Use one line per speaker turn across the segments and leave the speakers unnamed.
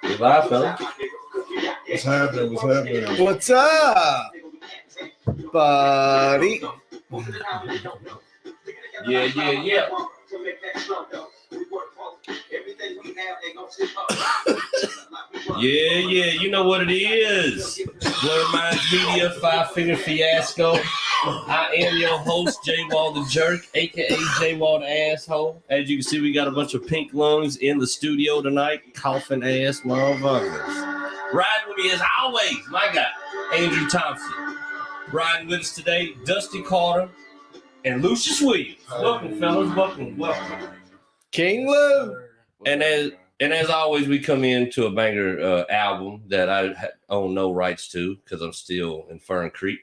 Goodbye, fella.
What's happening?
What's up, buddy?
Yeah. Yeah, you know what it is. Blur Minds Media, 5-Finger Fiasco. I am your host, J-Wall the Jerk, a.k.a. J-Wall the Asshole. As you can see, we got a bunch of pink lungs in the studio tonight, coughing ass motherfuckers. Riding with me as always, my guy, Andrew Thompson. Riding with us today, Dusty Carter and Lucius Williams. Welcome, fellas. Welcome.
King Lou.
And as always, we come into a banger album that I own no rights to because I'm still in Fern Creek.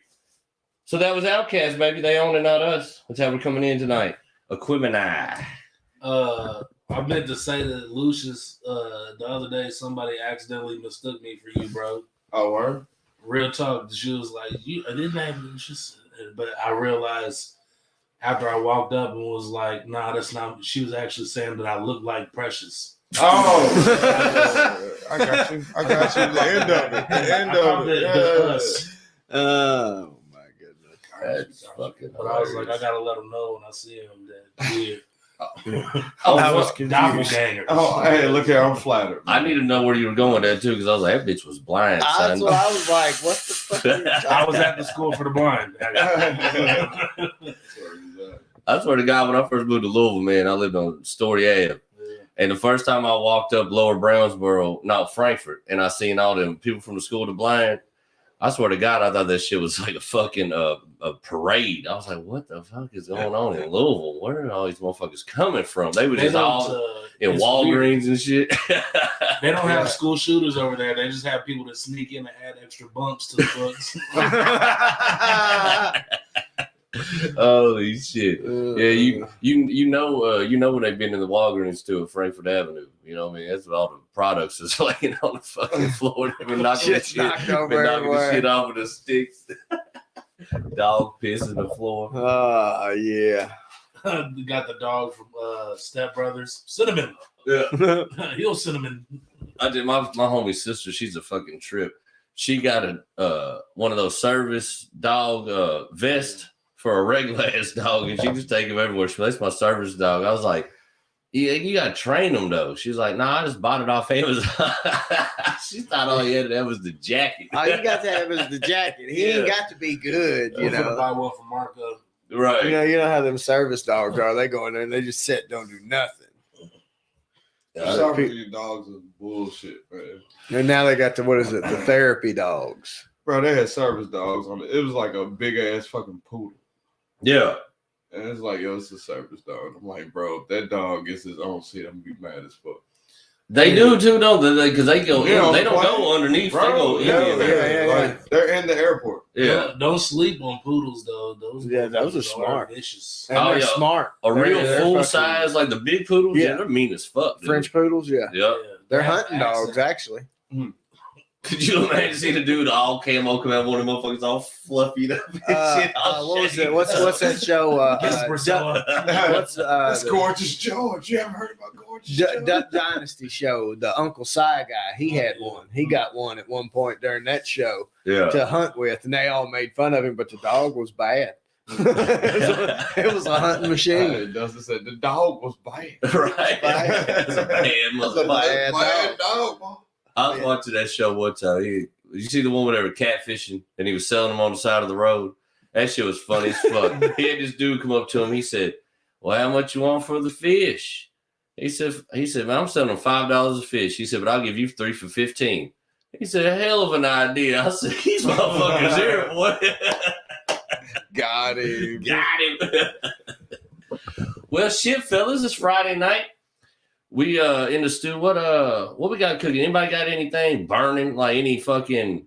So that was Outkast, baby. They own it, not us. That's how we're coming in tonight. Equimini.
I meant to say that Lucius, the other day, somebody accidentally mistook me for you, bro.
Oh, word?
Real talk. She was like, "You didn't have Lucius," but I realized after I walked up and was like, "Nah, that's not." She was actually saying that I look like Precious.
Oh, I got you. The end of it.
Oh my goodness.
That's fucking
But I was like, I gotta let him know when I see him that weird.
I was confused.
Doppelganger.
Oh, hey, look here, I'm flattered.
I need to know where you were going with that too, because I was like, that bitch was blind, son.
That's what I was like. What the fuck? Are you
I was at the school for the blind.
I swear to God, when I first moved to Louisville, man, I lived on Story Ave. And the first time I walked up Lower Brownsboro, Frankfurt, and I seen all them people from the school to blind, I swear to God, I thought that shit was like a fucking a parade. I was like, what the fuck is going on in Louisville? Where are all these motherfuckers coming from? They were just all in Walgreens and shit.
They don't have school shooters over there. They just have people that sneak in and add extra bunks to the books.
Holy shit! Yeah, you know when they've been in the Walgreens too at Frankfurt Avenue. You know what I mean? That's what all the products is laying on the fucking floor. They've been knocking the shit off with the sticks. Dog piss in the floor.
Oh yeah.
We got the dog from Step Brothers, Cinnamon.
Yeah,
He'll Cinnamon.
I did my homie sister. She's a fucking trip. She got a one of those service dog vest. For a regular ass dog, and she just take him everywhere. She that's my service dog. I was like, yeah, you gotta train him though. She was like, nah, I just bought it off Amazon. She thought all he had to have was the jacket.
All you got to have is the jacket. He ain't got to be good, you know.
Buy one from Marco.
Right.
You know how them service dogs are. They go in there and they just sit, don't do nothing.
Service dogs is bullshit, man.
And now they got the therapy dogs.
Bro, they had service dogs on it. It was like a big ass fucking poodle.
Yeah.
And it's like, yo, it's a service dog. I'm like, bro, if that dog gets his own seat, I'm gonna be mad as fuck.
They do too, don't they? Because they go in. They don't go underneath. Bro, they go in.
Yeah. Like, they're in the airport.
Yeah.
Don't sleep on poodles though.
Those are smart.
Vicious.
And they're smart.
Real full size, like the big poodles. Yeah, they're mean as fuck. Dude.
French poodles. Yeah. They're hunting dogs actually.
Could you imagine seeing a dude all camo come out, one of them motherfuckers all fluffy up and shit?
What was it? What's that show?
That's Gorgeous George. You haven't heard about Gorgeous George?
Duck Dynasty show. The Uncle Si guy, he had one. He got one at one point during that show to hunt with, and they all made fun of him, but the dog was bad. It was a hunting machine.
Dustin said the dog was bad.
Right. It's a bad
dog.
I was watching that show one time. You see the one where they were catfishing and he was selling them on the side of the road? That shit was funny as fuck. He had this dude come up to him. He said, well, how much you want for the fish? He said, man, I'm selling them $5 a fish. He said, but I'll give you 3 for $15. He said, hell of an idea. I said, these motherfuckers here, boy.
Got him.
Well, shit, fellas, it's Friday night. We in the stew. What we got cooking? Anybody got anything burning? Like any fucking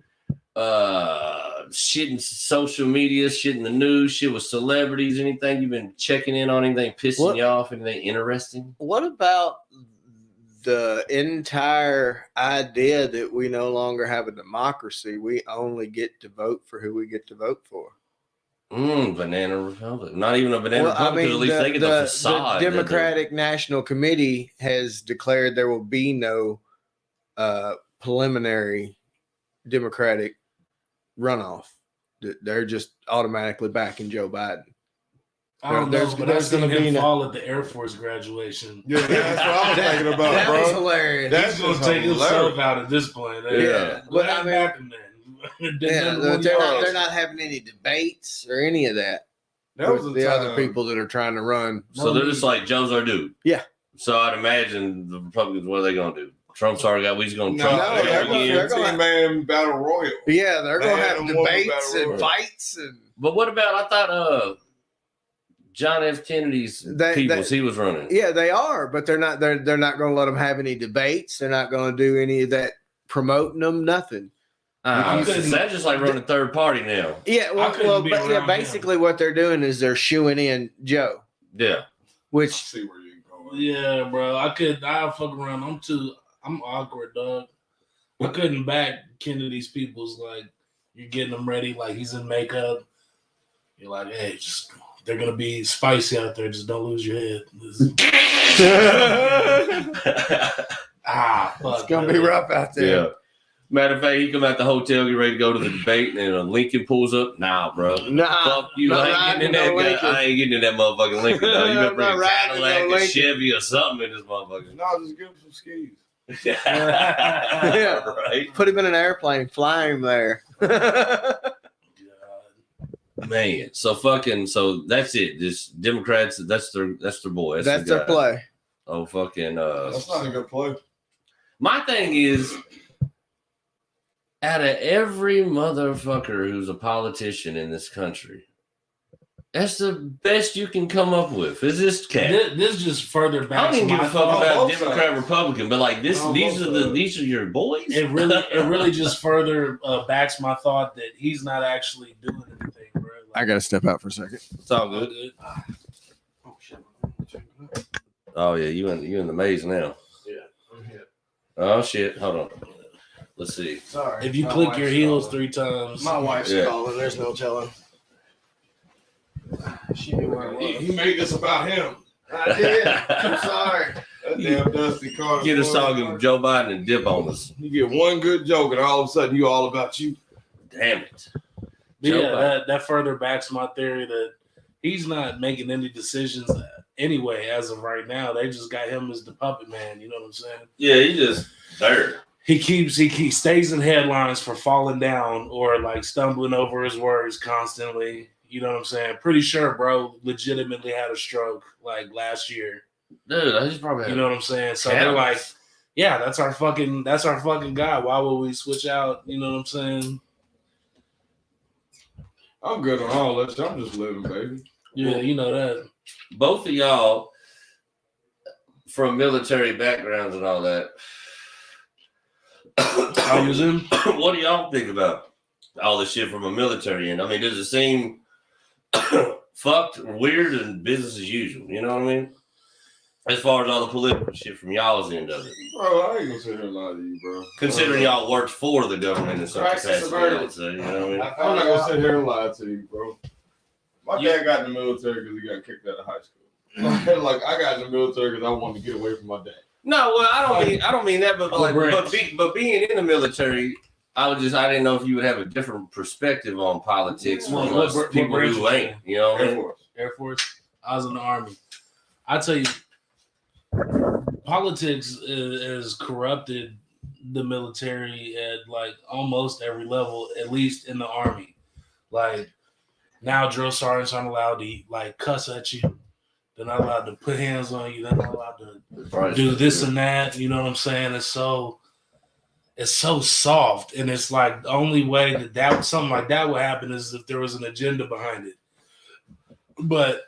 shit in social media, shit in the news, shit with celebrities, anything you've been checking in on, anything pissing you off, anything interesting?
What about the entire idea that we no longer have a democracy? We only get to vote for who we get to vote for.
Banana Republic. Not even a Banana Republic, because at least they get the facade.
The Democratic National Committee has declared there will be no preliminary Democratic runoff. They're just automatically backing Joe Biden.
I don't know, but there's going to be fall at the Air Force graduation.
Yeah, that's what I was thinking about,
that
bro.
was hilarious.
That's
going to take himself out at this point.
Yeah.
But I mean, they're not having any debates or any of that.
That was
the other people that are trying to run.
So they're just like Joe's our dude.
Yeah.
So I'd imagine the Republicans, what are they going to do? Trump's already got. We're going to
Trump.
Trump.
They're going to man battle royal.
Yeah, they're going to have debates and fights and.
But what about? I thought John F. Kennedy's he was running.
Yeah, they are, but they're not. They're not going to let them have any debates. They're not going to do any of that, promoting them. Nothing.
That's just like running third party now.
Yeah, basically what they're doing is they're shooing in Joe.
Yeah.
Which
I see where you're going.
Yeah, bro. I'll fuck around. I'm awkward, dog. I couldn't back Kennedy's people's like you're getting them ready, like he's in makeup. You're like, hey, just they're gonna be spicy out there. Just don't lose your head.
It's gonna be rough out there.
Yeah. Matter of fact, he come out the hotel, get ready to go to the debate, and Lincoln pulls up. Nah, bro.
Nah.
Fuck you. I ain't getting in that motherfucking Lincoln. No. You better bring a Cadillac, a Chevy, or something in this motherfucker.
No, just give him some skis.
Yeah, right. Put him in an airplane, fly him there.
Man, so that's it. Just Democrats. That's their boy.
That's their play.
Oh fucking.
That's not a good play.
My thing is, out of every motherfucker who's a politician in this country, that's the best you can come up with. Is this cat?
This just further back.
I don't even give a fuck about Democrat, Republican, but like this, these are your boys.
It really just further backs my thought that he's not actually doing anything, bro.
I gotta step out for a second.
It's all good.
Oh shit.
Oh yeah, you in the maze now.
Yeah, I'm here.
Oh shit, hold on. Let's see.
Sorry.
If you click your heels 3 times.
My wife's calling. There's no telling. She knew where it was.
He made this about him.
I did. I'm sorry.
That damn Dusty Carter.
Get a song of Joe Biden and dip on us.
You get one good joke, and all of a sudden, you all about you.
Damn it.
Yeah, that further backs my theory that he's not making any decisions anyway as of right now. They just got him as the puppet man. You know what I'm saying?
Yeah, he just there.
He stays in headlines for falling down or like stumbling over his words constantly. You know what I'm saying? Pretty sure, bro, legitimately had a stroke like last year.
Dude, I just probably.
You know what I'm saying? So they're like, yeah, that's our fucking guy. Why would we switch out? You know what I'm saying?
I'm good on all that. I'm just living, baby.
Yeah, you know that.
Both of y'all from military backgrounds and all that. What do y'all think about all this shit from a military end? I mean, does it seem fucked or weird and business as usual? You know what I mean? As far as all the political shit from y'all's end of it.
Bro, I ain't gonna sit here and lie to you, bro.
Considering y'all worked for the government in some capacity, I would say, you know what I mean?
I'm not gonna sit here and lie to you, bro. My dad got in the military because he got kicked out of high school. Like I got in the military because I wanted to get away from my dad.
No, well, I don't mean that, but being in the military, I didn't know if you would have a different perspective on politics from people who ain't. You know,
Air Force. I was in the Army. I tell you, politics has corrupted the military at like almost every level, at least in the Army. Like now, drill sergeants aren't allowed to like cuss at you. They're not allowed to put hands on you. They're not allowed to do this and that. You know what I'm saying? It's so soft, and it's like the only way that something like that would happen is if there was an agenda behind it. But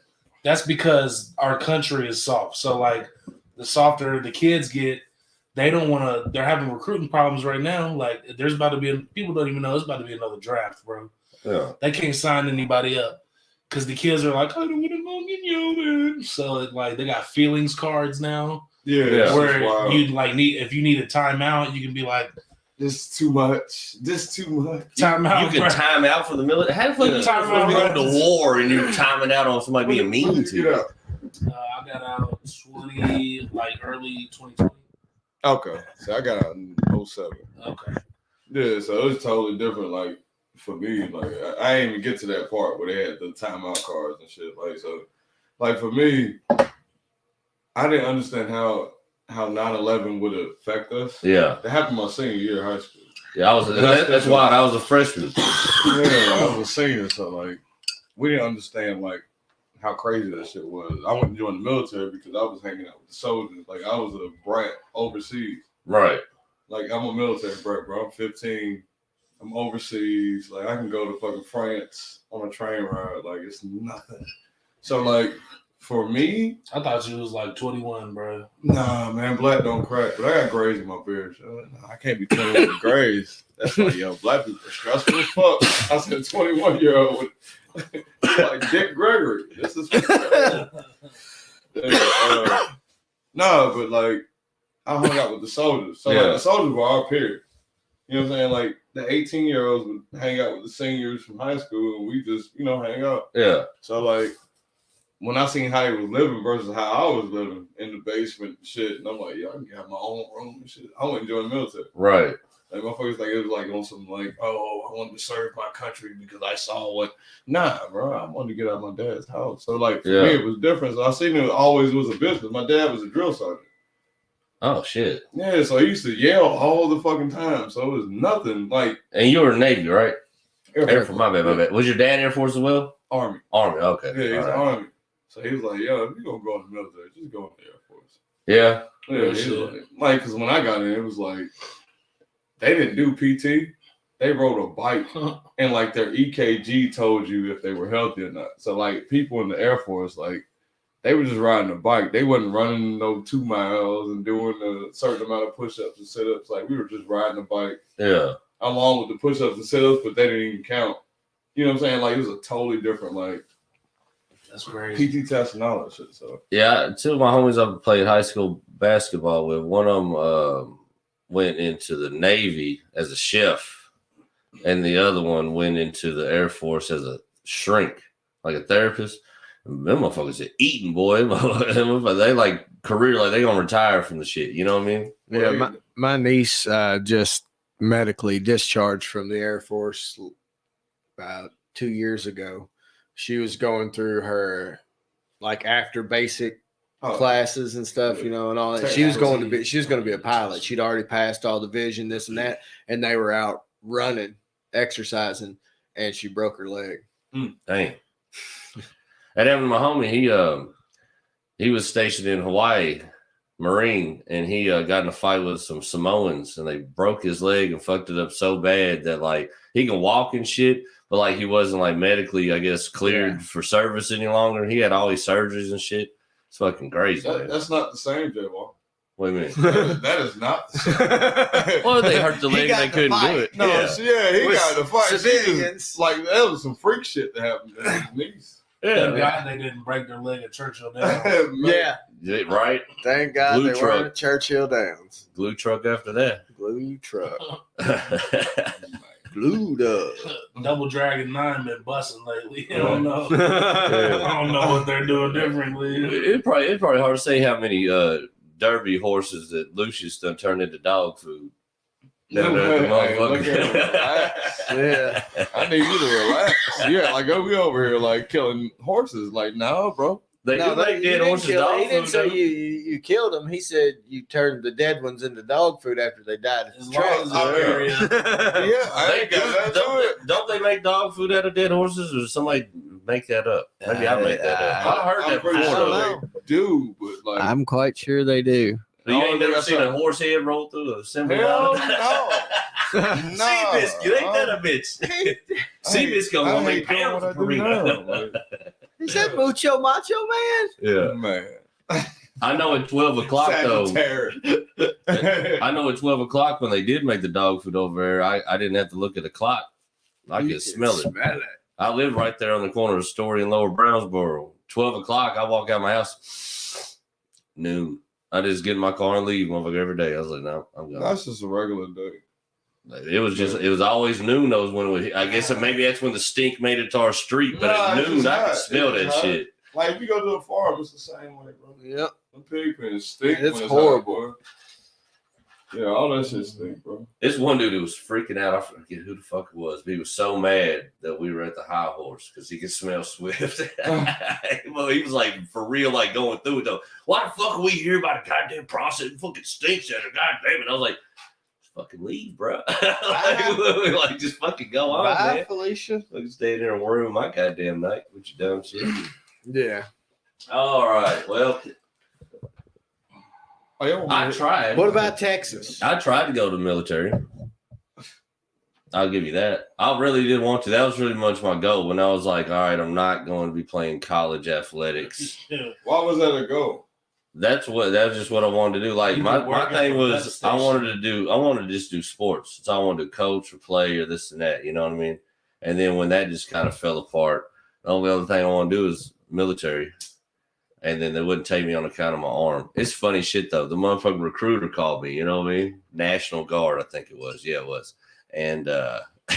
that's because our country is soft. So like the softer the kids get, they don't want to. They're having recruiting problems right now. Like there's about to be people don't even know there's about to be another draft, bro.
Yeah, they
can't sign anybody up. Because the kids are like, I don't want to go get yelled at. So like they got feelings cards now.
Yeah.
Where you like if you need a timeout, you can be like,
This too much. This too much.
Time out.
You can
bro.
time out for the military. How the fuck you
Time
supposed to
out,
go
bro.
to war and you're timing out on somebody being
When
mean
did
to
you
you?
get out?
I got out 20, like early 2020.
Okay. So I got out in 07.
Okay.
Yeah, so it was totally different. Like for me, like I didn't even get to that part where they had the timeout cards and shit. Like so, like for me, I didn't understand how 9/11 would affect us.
Yeah.
That happened my senior year of high school.
Yeah, that's wild. I was a freshman.
Yeah, I was a senior, so like we didn't understand like how crazy that shit was. I went to join the military because I was hanging out with the soldiers. Like I was a brat overseas.
Right.
Like I'm a military brat, bro. I'm 15. I'm overseas. Like I can go to fucking France on a train ride. Like it's nothing. So like for me,
I thought you was like 21, bro.
nah, man, black don't crack. But I got grays in my beard. So I can't be 21 with grays. That's like, yo, black people are stressful as fuck. I said 21-year-old with like Dick Gregory. This is no, but like I hung out with the soldiers. So like the soldiers were our peers. You know what I'm saying? Like the 18-year-olds would hang out with the seniors from high school and we just, hang out.
Yeah.
So like when I seen how he was living versus how I was living in the basement and shit, and I'm like, yeah, I can have my own room and shit. I went to join the military.
Right.
Like motherfuckers like it was like on some like, oh, I wanted to serve my country because I saw what. Nah, bro, I wanted to get out of my dad's house. So like for me, it was different. So I seen it always was a business. My dad was a drill sergeant.
Oh shit.
Yeah, so I used to yell all the fucking time. So it was nothing like.
And you were Navy, right?
Air
Force. My bad. Was your dad Air Force as well?
Army.
Okay.
Yeah, he's Army. So he was like, yo, if you're going to go in the military, just go in the Air Force.
Yeah.
Yeah, he was like, because when I got in, it was like, they didn't do PT. They rode a bike and like their EKG told you if they were healthy or not. So like people in the Air Force, like they were just riding a bike. They wasn't running no 2 miles and doing a certain amount of push-ups and sit-ups. Like we were just riding a bike.
Yeah.
Along with the push-ups and sit-ups, but they didn't even count. You know what I'm saying? Like it was a totally different like
that's crazy.
PT test and all that shit. So
yeah, two of my homies I played high school basketball with. One of them went into the Navy as a chef, and the other one went into the Air Force as a shrink, like a therapist. And them motherfuckers are eating, boy. They like career, like they gonna retire from the shit. You know what I mean?
Yeah, my niece just medically discharged from the Air Force about 2 years ago. She was going through her like after basic classes and stuff, and all that. She was going to be a pilot. She'd already passed all the vision, this and that, and they were out running, exercising, and she broke her leg.
Dang. That happened to my homie. He was stationed in Hawaii, Marine, and he got in a fight with some Samoans, and they broke his leg and fucked it up so bad that like he can walk and shit. But like he wasn't like medically, I guess, cleared for service any longer. He had all these surgeries and shit. It's fucking crazy.
That's not the same, J-Wall.
What do you mean?
that is not the same.
Well, they hurt the leg and they couldn't do it.
No, he got the fight.
Civilians.
Like that was some freak shit that happened to his niece.
Thank God they didn't break their leg at Churchill Downs.
Yeah.
Right?
Thank God
Glue
they
truck.
weren't at Churchill Downs.
Glue truck after that.
Glue truck.
Glued up.
Double Dragon 9 been busting lately. I don't know. I don't know what they're doing differently.
It's probably hard to say how many derby horses that Lucius done turned into dog food.
Yeah, I need you to relax. Yeah, like we over here like killing horses. Like, no, bro.
They make dead horses dog
He didn't
food.
say you killed them. He said you turned the dead ones into dog food after they died.
As long as
I ain't got that.
Don't they make dog food out of dead horses, or somebody make that up? Maybe I make that up. I heard that
pretty
before.
sure
Though.
they do, but like
I'm quite sure they do.
So you ain't never seen a horse head roll through a assembly
hell
line?
no.
Seabiscuit, ain't that a bitch? Seabiscuit gonna make pounds per week.
Is that Mucho Macho Man?
Yeah,
man.
I know at 12 o'clock though. I know at 12 o'clock when they did make the dog food over there, I didn't have to look at the clock. I could smell it. I live right there on the corner of Story and Lower Brownsboro. 12 o'clock, I walk out my house. Noon. I just get in my car and leave, motherfucker, every day. I was like, no, I'm going.
That's just a regular day.
It was always noon. Those when I guess maybe that's when the stink made it to our street. But at noon, I could smell that shit.
Like if you go to a farm, it's the same way, bro.
Yep.
The pig pens stink.
It's horrible.
Hot, yeah, all that shit stink, bro.
This one dude who was freaking out. I forget who the fuck it was, but he was so mad that we were at the High Horse because he could smell Swift. Well, he was like for real, like going through it though. Why the fuck are we here about a goddamn process? It fucking stinks at her. God damn it! I was like, fucking leave, bro. Like just fucking go on,
Bye,
man.
Felicia.
Like stay there and worry my goddamn night with your dumb shit.
Yeah.
All right. Well, I tried.
What about Texas?
I tried to go to the military. I'll give you that. I really did want to. That was really much my goal when I was like, all right, I'm not going to be playing college athletics.
Why was that a goal?
That's just what I wanted to do. Like my thing was I wanted to just do sports. So I wanted to coach or play or this and that, you know what I mean? And then when that just kind of fell apart, the only other thing I want to do is military. And then they wouldn't take me on account of my arm. It's funny shit though. The motherfucking recruiter called me, you know what I mean? National Guard, I think it was. Yeah, it was. And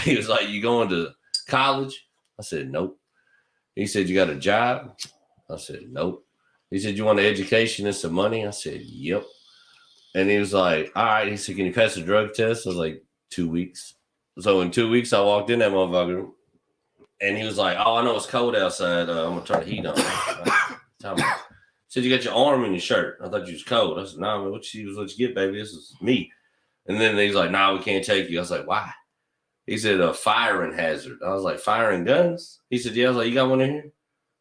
he was like, "You going to college?" I said, "Nope." He said, "You got a job?" I said, "Nope." He said, "You want an education and some money?" I said, "Yep." And he was like, "All right." He said, "Can you pass a drug test?" I was like, 2 weeks. So in 2 weeks, I walked in that motherfucker. And he was like, "Oh, I know it's cold outside. I'm going to turn the heat on." He said, "You got your arm in your shirt." I thought you was cold. I said, "Nah, man, what you get, baby? This is me." And then he's like, "Nah, we can't take you." I was like, "Why?" He said, "A firing hazard." I was like, "Firing guns?" He said, "Yeah." I was like, "You got one in here?"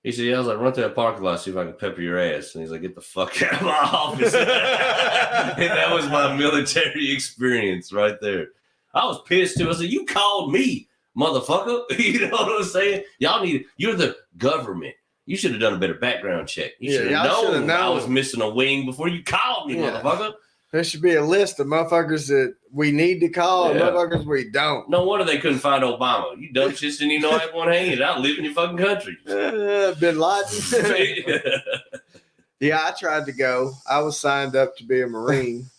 He said, "Yeah." I was like, "Run to that parking lot, see if I can pepper your ass." And he's like, "Get the fuck out of my office." And that was my military experience right there. I was pissed too. I said, "You called me, motherfucker." You know what I'm saying? You're the government. You should have done a better background check. You should have known I was missing a wing before you called me, motherfucker.
There should be a list of motherfuckers that we need to call and motherfuckers we don't.
No wonder they couldn't find Obama. You dumb shits didn't even know I had one hand. I live in your fucking country.
Bin Laden. Yeah, I tried to go. I was signed up to be a Marine.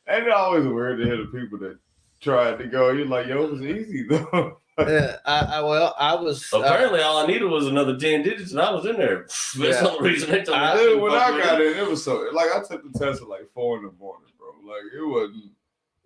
Ain't it always weird to hear the people that tried to go? You're like, yo, it was easy though.
I was.
Apparently, all I needed was another 10 digits, and I was in there. That's the only reason they told me.
When I got in, it was so like I took the test at like 4 a.m, bro. Like it wasn't.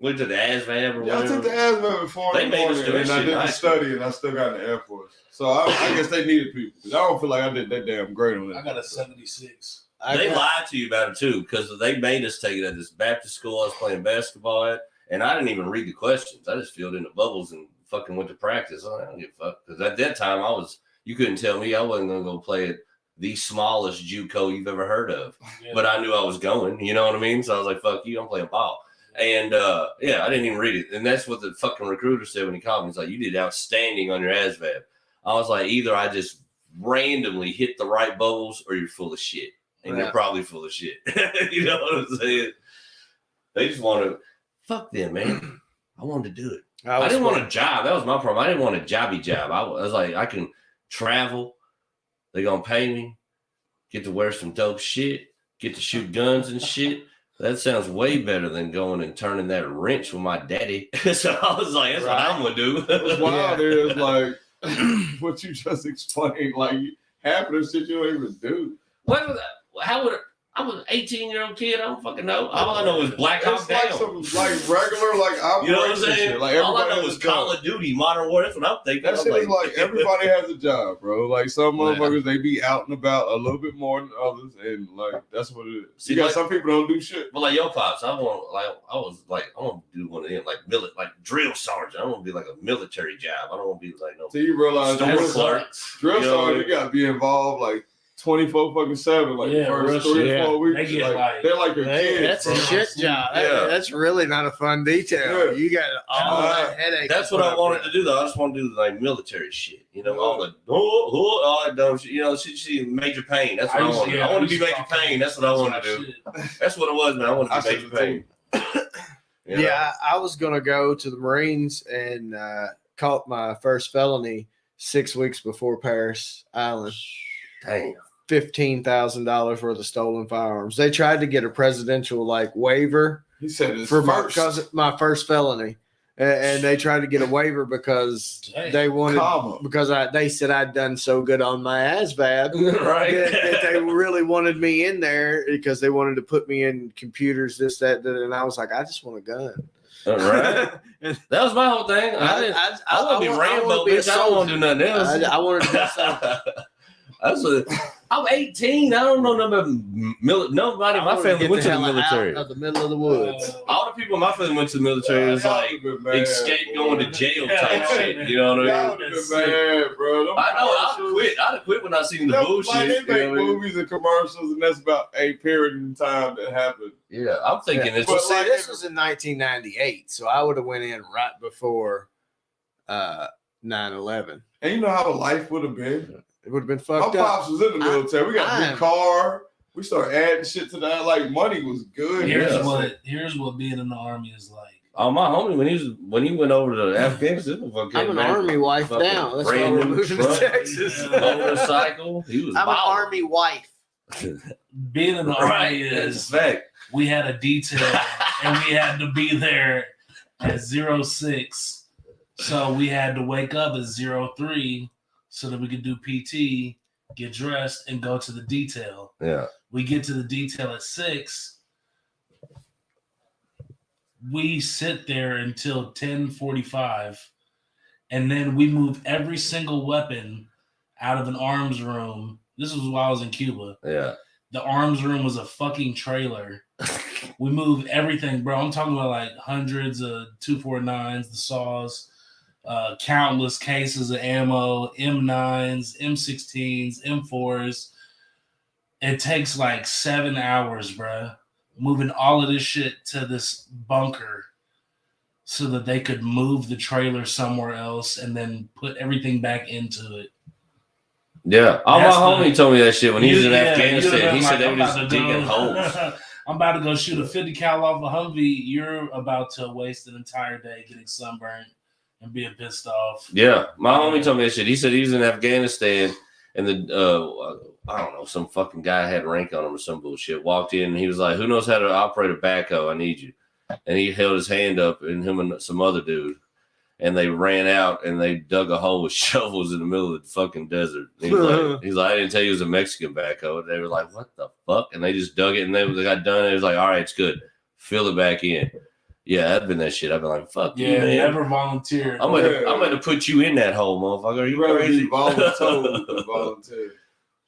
Went to the ASVAB or whatever.
I took the ASVAB at 4 a.m, and I didn't study, and I still got in the Air Force. So I guess they needed people. I don't feel like I did that damn great on that.
I got a 76.
They lied to you about it too, because they made us take it at this Baptist school I was playing basketball at, and I didn't even read the questions. I just filled in the bubbles and fucking went to practice. I don't give a fuck. Because at that time, you couldn't tell me I wasn't going to go play at the smallest JUCO you've ever heard of. Yeah. But I knew I was going, you know what I mean? So I was like, fuck you, I'm playing ball. And I didn't even read it. And that's what the fucking recruiter said when he called me. He's like, "You did outstanding on your ASVAB." I was like, either I just randomly hit the right bubbles or you're full of shit. And you're probably full of shit. You know what I'm saying? They just want to, fuck them, man. I wanted to do it. I didn't want a job. That was my problem. I didn't want a jobby job. I was like, I can travel. They're going to pay me. Get to wear some dope shit. Get to shoot guns and shit. That sounds way better than going and turning that wrench with my daddy. So I was like, that's what I'm going to do.
What's wild is like what you just explained. Like half of the shit you don't even do.
What was that? How would I was an 18-year-old kid. I don't fucking know. All I know is Black Hawk Down.
Like regular, like operation.
You know what I'm saying?
Like
all I know is Call of Duty, Modern Warfare. That's what I'm thinking.
That shit is like everybody has a job, bro. Like some motherfuckers, they be out and about a little bit more than others, and like that's what it is.
See,
you got some people don't do shit.
But like your pops, I want to do one of them, like drill sergeant. I want to be like a military job. I don't want to be like no.
So you realize
store clerks.
Drill sergeant, you got to be involved like 24/7, like the first 3 or 4 weeks. They're like your kids.
That's a shit job. That's really not a fun detail. Yeah. You got all that headache.
That's what I wanted to do, though. I just want to do like military shit. You know, all that dumb shit. You know, she Major Payne. That's what I want. I want to be Major Payne. That's what I want to do. That's what it was, man. I want to be Major Payne.
Yeah, I was gonna go to the Marines and caught my first felony 6 weeks before Paris Island.
Damn.
$15,000 worth of stolen firearms. They tried to get a presidential waiver.
He said
because my first felony, and they tried to get a waiver because they wanted they said I'd done so good on my ASVAB
Right.
that they really wanted me in there because they wanted to put me in computers, this, that, and I was like, I just want a gun.
Right. That was my whole thing. I want to be Rambo, bitch. I don't want to do nothing else.
I wanted to do something.
I'm 18. I don't know nothing about nobody in my family went to the military.
Out of the middle of the woods.
All the people in my family went to the military. It was like escape going to jail type shit. You know what I mean?
Bad, bro.
I know. I'd have quit when I seen the bullshit.
Like, they make movies and commercials, and that's about a period in time that happened.
Yeah, I'm thinking it's.
Well, see, this was in 1998, so I would have went in right before 9/11.
And you know how the life would have been.
It would have been fucked
My
up.
pops was in the military. We got a new car. We started adding shit to that. Like, money was good.
Here's what being in the Army is like.
Oh, my homie, when he went over to Afghanistan,
I'm an Army wife now. That's why we're moving to Texas.
Motorcycle. I'm
an Army wife.
Being in the Army is
fact.
We had a detail and we had to be there at 06. So we had to wake up at 03 so that we could do PT, get dressed, and go to the detail.
Yeah.
We get to the detail at 6. We sit there until 10:45, and then we move every single weapon out of an arms room. This was while I was in Cuba.
Yeah.
The arms room was a fucking trailer. We moved everything, bro. I'm talking about like hundreds of 249s, the saws, countless cases of ammo, M9s, M16s, M4s. It takes like 7 hours, bro, moving all of this shit to this bunker so that they could move the trailer somewhere else and then put everything back into it.
Yeah. My homie told me that shit when he was in Afghanistan. He said they were just digging holes.
I'm about to go shoot a 50 cal off a Humvee. You're about to waste an entire day getting sunburned and being pissed off.
Yeah. My homie told me that shit. He said he was in Afghanistan and I don't know, some fucking guy had rank on him or some bullshit. Walked in and he was like, "Who knows how to operate a backhoe? I need you." And he held his hand up, and him and some other dude, and they ran out and they dug a hole with shovels in the middle of the fucking desert. He's like, "I didn't tell you it was a Mexican backhoe." And they were like, "What the fuck?" And they just dug it, and they got done. And it was like, "All right, it's good. Fill it back in." Yeah, I've been that shit. I've been like, "Fuck you, man."
Never volunteered.
I'm gonna put you in that hole, motherfucker. Are you crazy?
Volunteer.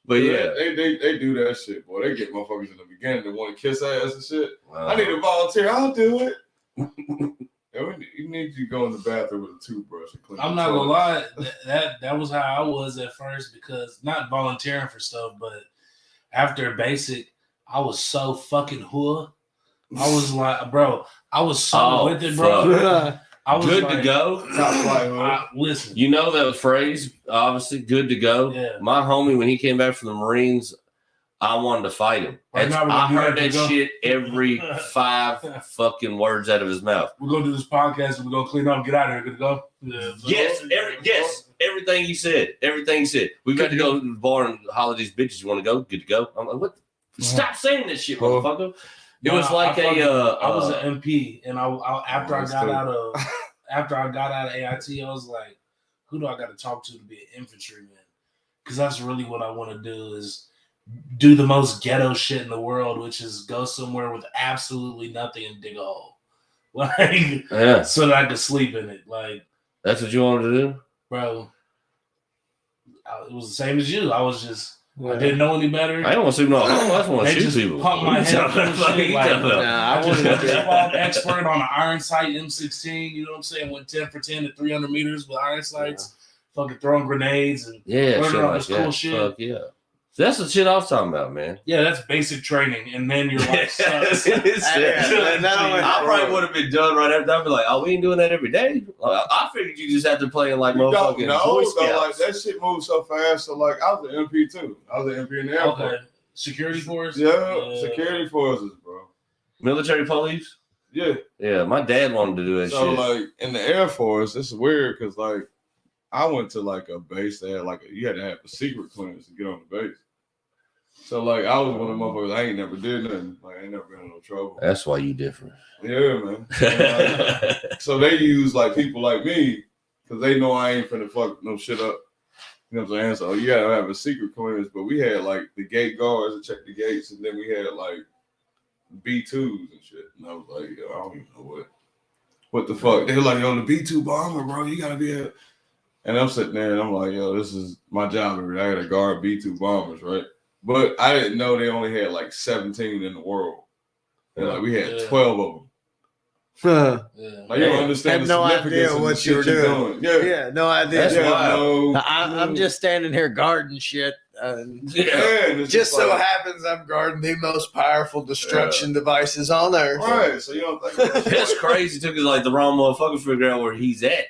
But yeah,
they do that shit, boy. They get motherfuckers in the beginning that want to kiss ass and shit. I need to volunteer. I'll do it. You need to go in the bathroom with a toothbrush and clean.
I'm not gonna lie, that was how I was at first, because not volunteering for stuff, but after basic, I was so fucking hood. I was like, bro, I was so with it, bro. I was
good
like,
to go.
Top flight,
listen, you know that phrase, obviously, good to go.
Yeah.
My homie, when he came back from the Marines, I wanted to fight him. I heard that shit every 5 fucking words out of his mouth.
We're gonna do this podcast and we're gonna clean up and get out of here. Good to go? Yeah,
everything he said. We got to go to the bar and holler these bitches. You want to go? Good to go. I'm like, what? Stop saying this shit, motherfucker. It was like I
was an MP, and after I got out of AIT, I was like, who do I got to talk to be an infantryman? Because that's really what I want to do, is do the most ghetto shit in the world, which is go somewhere with absolutely nothing and dig a hole, so that I could sleep in it. Like,
that's what you wanted to do,
bro. It was the same as you. I was just. I didn't know any better.
I don't want to see no. I just want to shoot people.
Pump my head up and shit. I wanted to be an expert on an iron sight M16. You know what I'm saying? Went 10 for 10 at 300 meters with iron sights. Fucking throwing grenades and learning all this cool shit.
Fuck yeah. That's the shit I was talking about, man.
Yeah, that's basic training, and then you're like,
I probably would have been done right after. I'd be like, "Oh, we ain't doing that every day." I figured you just had to play in like motherfucking Boy Scouts.
Like, that shit moves so fast. So like, I was an MP too. I was an MP in the airport.
Okay. Security force.
Yeah, security forces, bro.
Military police.
Yeah.
My dad wanted to do that shit.
So like in the Air Force, it's weird because like I went to like a base that had you had to have a secret clearance to get on the base. So like I was one of the motherfuckers. I ain't never did nothing. Like I ain't never been in no trouble.
That's why you different.
Yeah, man. Like, so they use like people like me because they know I ain't finna fuck no shit up. You know what I'm saying? So you gotta have a secret clearance. But we had like the gate guards to check the gates, and then we had like B2s and shit. And I was like, yo, I don't even know what the fuck. They were like, yo, the B2 bomber, bro, you gotta be a. And I'm sitting there and I'm like, yo, this is my job. I gotta guard B2 bombers, right? But I didn't know they only had like 17 in the world. And like we had 12 of them. Like you don't understand.
Had no idea what you were doing. Yeah, no idea. I'm just standing here guarding shit. Just so happens I'm guarding the most powerful destruction devices on Earth.
Right, so you don't think
that's crazy too, because like the wrong motherfucker figure out where he's at.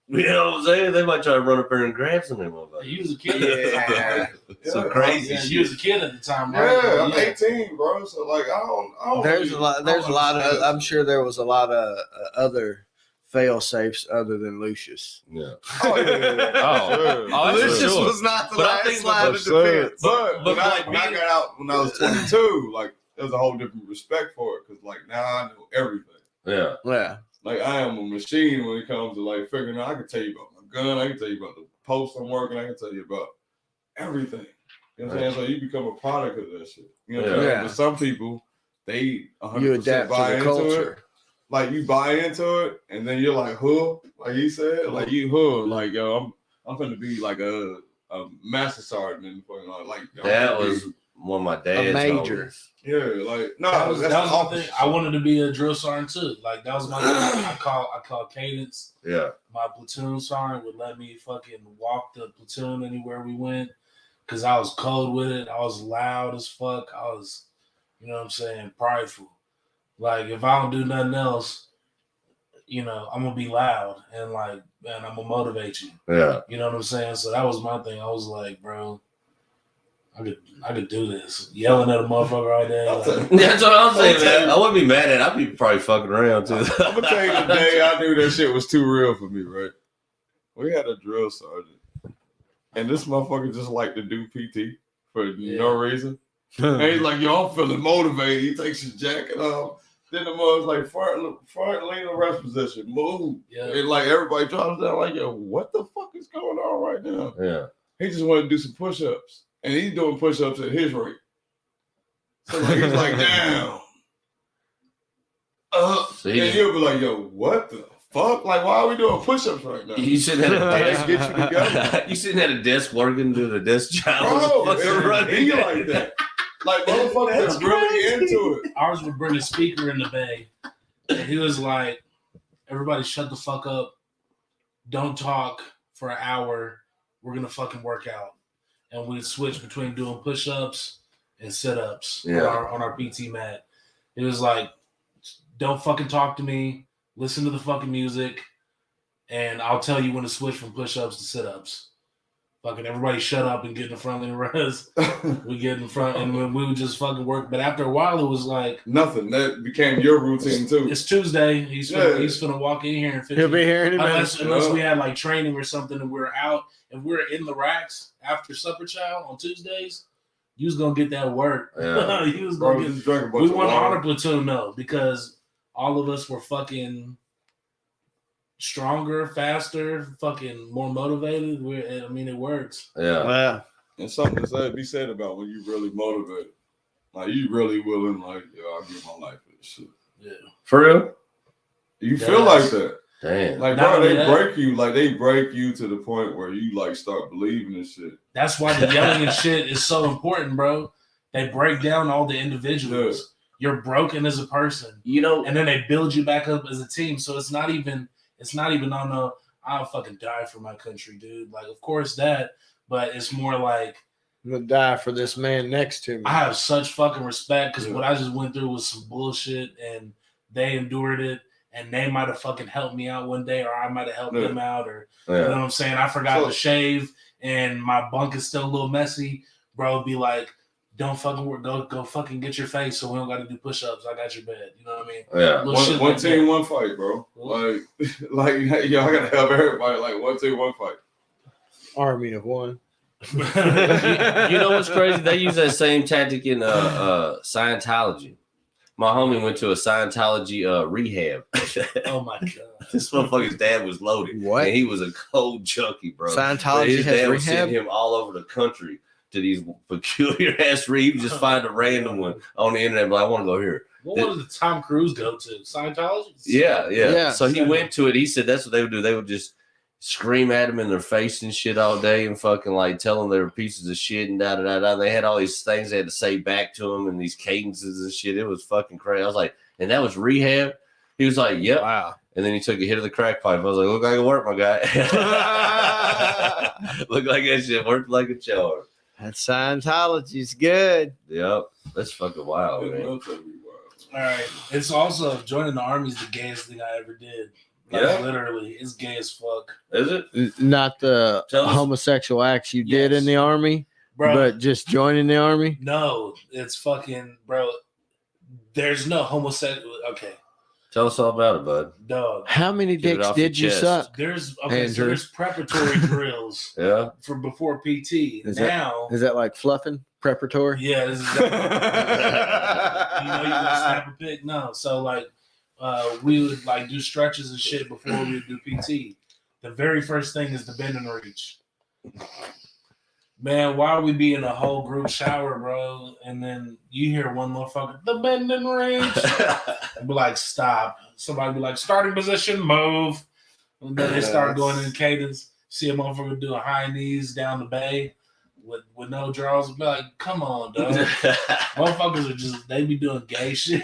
You know what I'm saying? They might try to run up there and grab some of them motherfuckers.
You was a kid.
Yeah.
So crazy.
You was a kid at the time, right?
Yeah, I'm 18, bro. So like I don't.
There's a lot of. I'm sure there was a lot of other fail safes other than Lucius.
Yeah.
Oh yeah.
Lucius was not the last line of defense.
But when I got out when I was 22, like there's a whole different respect for it because like now I know everything.
Yeah.
Yeah.
Like I am a machine when it comes to like figuring out. I can tell you about my gun. I can tell you about the post I'm working. I can tell you about everything. You know what I'm saying? So you become a product of that shit. You know what I'm saying? But some people, they 100%
you adapt
buy
to the
into
culture.
it. Like you buy into it, and then you're like, like he said, like you like yo, I'm gonna be like a master sergeant and fucking like
that was one of my dad's
a major.
Homies.
Yeah, like no,
that was the thing. I wanted to be a drill sergeant too. Like that was my thing. I call cadence.
Yeah.
My platoon sergeant would let me fucking walk the platoon anywhere we went because I was cold with it. I was loud as fuck. I was, you know what I'm saying, prideful. Like if I don't do nothing else, you know, I'm gonna be loud and like, and I'm gonna motivate you.
Yeah.
You know what I'm saying? So that was my thing. I was like, bro, I could do this. Yelling at a motherfucker all day. Like,
that's what I'm saying, man. I wouldn't be mad at it. I'd be probably fucking around too.
I'm gonna tell you the day I knew that shit was too real for me, right? We had a drill sergeant, and this motherfucker just liked to do PT for no reason. And he's like, yo, I'm feeling motivated. He takes his jacket off. Then the mother's like, front lean in rest position, move. Yeah. And like everybody drops down, like, yo, what the fuck is going on right now?
Yeah.
He just wanted to do some push-ups. And he's doing push-ups at his rate. So like he's like, down. And you'll be like, yo, what the fuck? Like, why are we doing push-ups right now?
You sitting at a desk.
Get you together.
You sitting at a desk working, doing a desk job.
Bro, he like that. Like, motherfucker that's really into it.
Ours would bring a speaker in the bay. And he was like, everybody shut the fuck up. Don't talk for an hour. We're going to fucking work out. And we'd switch between doing push-ups and sit-ups on our PT mat. It was like, don't fucking talk to me. Listen to the fucking music. And I'll tell you when to switch from push-ups to sit-ups. Fucking everybody shut up and get in the front and rest. We get in front and we would just fucking work. But after a while, it was like
nothing. That became your routine too.
It's Tuesday. He's gonna walk in here and
he'll be here any minute.
Unless we had like training or something and we're out and we're in the racks after supper chow on Tuesdays. You was gonna get that work.
Yeah.
You was gonna get. We went on a platoon though because all of us were fucking stronger, faster, fucking more motivated. It works.
Yeah.
And something to be said about when you really motivated. Like, you really willing, like, yo, I'll give my life for this shit.
Yeah.
For real?
You feel like that.
Damn.
Like, bro, they break you. Like, they break you to the point where you, like, start believing in shit.
That's why the yelling and shit is so important, bro. They break down all the individuals. Yeah. You're broken as a person.
You know.
And then they build you back up as a team. So it's not even on no, I'll fucking die for my country, dude. Like, of course that, but it's more like
I'm gonna die for this man next to me.
I have such fucking respect because what I just went through was some bullshit and they endured it and they might have fucking helped me out one day or I might have helped them out or you know what I'm saying? I forgot to shave and my bunk is still a little messy. Bro would be like, don't fucking work. Go fucking get your face so we don't got to do push-ups. I got your bed. You know what I mean?
Yeah.
One team, one fight, bro. Like, yo, I got to help everybody. Like, one team, one fight.
Army of one.
You know what's crazy? They use that same tactic in Scientology. My homie went to a Scientology rehab.
Oh my god!
This motherfucker's dad was loaded.
What?
And he was a cold junkie, bro.
Scientology
But his
has
dad was
rehab?
sending him all over the country to these peculiar ass rehabs. He would just find a random one on the internet. Like, I want to go here.
What one did Tom Cruise go to? Scientology?
Yeah. So he went to it. He said that's what they would do. They would just scream at him in their face and shit all day and fucking like tell them they were pieces of shit and da da da da. They had all these things they had to say back to him and these cadences and shit. It was fucking crazy. I was like, and that was rehab? He was like, yep.
Wow.
And then he took a hit of the crack pipe. I was like, look like it worked, my guy. Look like that shit worked like a charm.
That Scientology's good.
Yep. That's fucking wild, man.
All right. It's also joining the army is the gayest thing I ever did. Like,
Yeah.
literally, it's gay as fuck,
Is it?
Not the
Tell us.
homosexual acts you did
Yes.
in the army,
bro.
but just joining the army.
No, it's fucking, bro. There's no homosexual. Okay,
Tell us all about it, bud.
dog.
How many
Get it
dicks
off your
did you
chest.
suck?
There's so
Andrew.
there's preparatory drills
Yeah.
from before PT.
Is that-
Now,
Is that like fluffing preparatory?
yeah, this is you know you gonna snap a pic. No, so like we would like do stretches and shit before we would do PT. The very first thing is the bend and reach. Man, why would we be in a whole group shower, bro? And then you hear one motherfucker, the bend and reach. And be like, stop. Somebody be like, starting position, move. And then they start going in cadence. See a motherfucker doing high knees down the bay with no draws. Be like, come on, dog. Motherfuckers are just, they be doing gay shit.